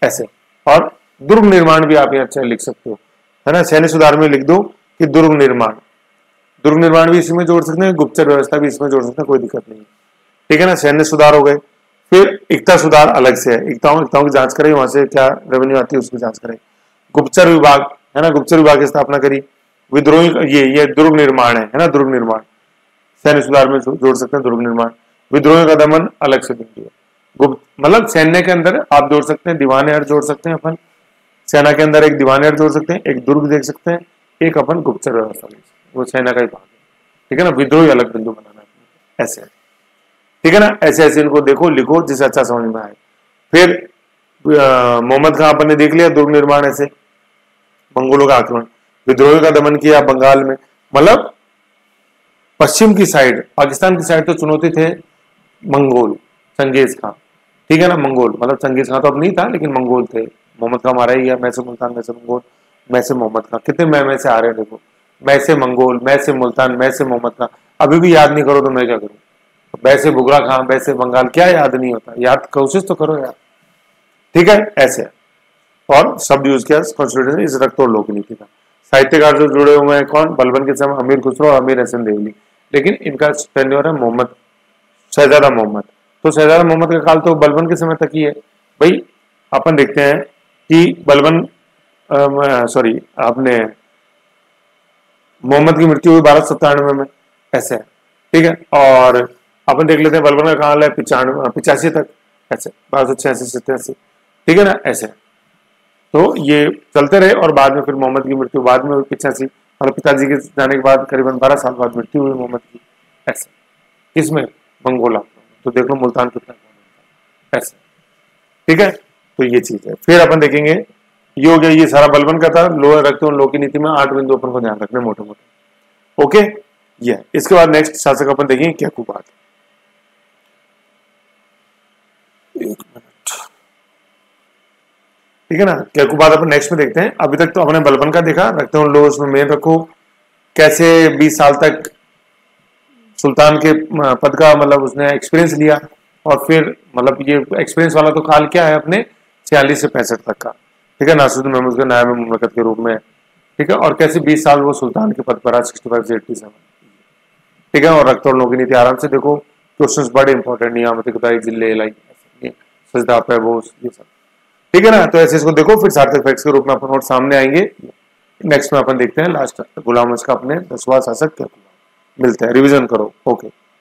ऐसे। और दुर्ग निर्माण भी आप अच्छा लिख सकते हो, है ना। सैन्य सुधार में लिख दो कि दुर्ग निर्माण भी इसमें जोड़ सकते हैं, गुप्तचर व्यवस्था भी इसमें जोड़ सकते हैं, कोई दिक्कत नहीं। ठीक है ना, सैन्य सुधार हो गए। फिर एकता सुधार अलग से है, एकताओं की जांच करें, वहां से क्या रेवेन्यू आती है उसकी जांच करें। गुप्तचर विभाग, है ना, गुप्तचर विभाग की स्थापना करी। विद्रोही, ये दुर्ग निर्माण है ना, दुर्ग निर्माण सैन्य सुधार में जोड़ सकते हैं, दुर्ग निर्माण। विद्रोही का दमन अलग से बिंदु है। गुप्त मतलब सैन्य के अंदर आप जोड़ सकते हैं दीवान एयर जोड़ सकते हैं अपन, सेना के अंदर एक दीवान एयर जोड़ सकते हैं, एक दुर्ग देख सकते हैं, एक अपन गुप्तचर व्यवस्था देख सकते हैं, वो सेना का ही भाग है। ठीक है ना, विद्रोही अलग बिंदु बनाना है, ऐसे। ठीक है ना, ऐसे ऐसे इनको देखो, लिखो, जिसे अच्छा समझ में आए। फिर मोहम्मद खां अपन ने देख लिया, दुर्ग निर्माण, ऐसे मंगोलों का आक्रमण, विद्रोही का दमन किया बंगाल में। मतलब पश्चिम की साइड, पाकिस्तान की साइड तो चुनौती थे मंगोल, चंगेज खां, ठीक है ना। मंगोल मतलब चंगेज खान तो अब नहीं था, लेकिन मंगोल थे। मोहम्मद का हमारा ही है, मैं से मुल्तान, मैं से मंगोल, मैं से मोहम्मद का। कितने मैं से आ रहे हैं देखो, मैं से मंगोल, मैं से मुल्तान, मैं से मोहम्मद का। अभी भी याद नहीं करो तो मैं क्या करूं। वैसे बुगरा खां, वैसे बंगाल, क्या याद नहीं होता, याद कोशिश तो करो यार। ठीक है, ऐसे। और शब्द यूज किया कॉन्स्टिट्यूशन इस रक्तोड़ लोक नीति का। साहित्यकार जो जुड़े हुए हैं कौन, बलबन के समय अमीर खुसरो और अमीर हसन देवली, लेकिन इनका टेन्योर है मोहम्मद, शहजादा मोहम्मद। तो शहजादा मोहम्मद का काल तो बलबन के समय तक ही है भाई। अपन देखते हैं कि बलबन सॉरी आपने मोहम्मद की मृत्यु हुई 1297 में, ऐसे है। ठीक है, और अपन देख लेते हैं बलबन का काल है 85 तक, ऐसे 1286-87। ठीक है ना, ऐसे। तो ये चलते रहे और बाद में फिर मोहम्मद की मृत्यु बाद में हुई 85, और पिताजी के जाने के बाद करीबन 12 साल बाद मृत्यु हुई मोहम्मद की, ऐसे। किसमें, मंगोला। तो देख लो मुल्तान कितना ऐसे। ठीक है, तो ये चीज है। फिर अपन देखेंगे, ये हो गया, ये सारा बलबन का था। लोअर रखते लोक की नीति में 8 बिंदु अपन को ध्यान रखने मोटे मोटे। ओके, ये इसके बाद नेक्स्ट शासक अपन देखेंगे कैकुबाद। एक मिनट, ठीक है ना। कैकुबाद अपन नेक्स्ट में देखते हैं। अभी तक तो हमने बलबन का देखा, रखते हैं लोग उसमें मेन रखो, कैसे 20 साल तक सुल्तान के पद का मतलब उसने एक्सपीरियंस लिया, और फिर मतलब ये एक्सपीरियंस वाला तो काल क्या है अपने 46 से 65 तक का। ठीक है, नासिरुद्दीन महमूद के नायब मुमलकत के रूप में। ठीक है, और कैसे 20 साल वो सुल्तान के पद पर रहा 65 से 87। ठीक है, और रक्तौर लोक नीति आराम से देखो, क्वेश्चंस बड़े इंपॉर्टेंट, नियामत खुदाई, जिले लाई, सजदा पे वो ये सब। ठीक है ना, तो ऐसे इसको देखो, फिर सार्थक फैक्ट्स के रूप में अपन और सामने आएंगे। नेक्स्ट में अपन देखते हैं लास्ट गुलाम का अपने 10वां शासक क्या। मिलते हैं, रिवीजन करो। ओके।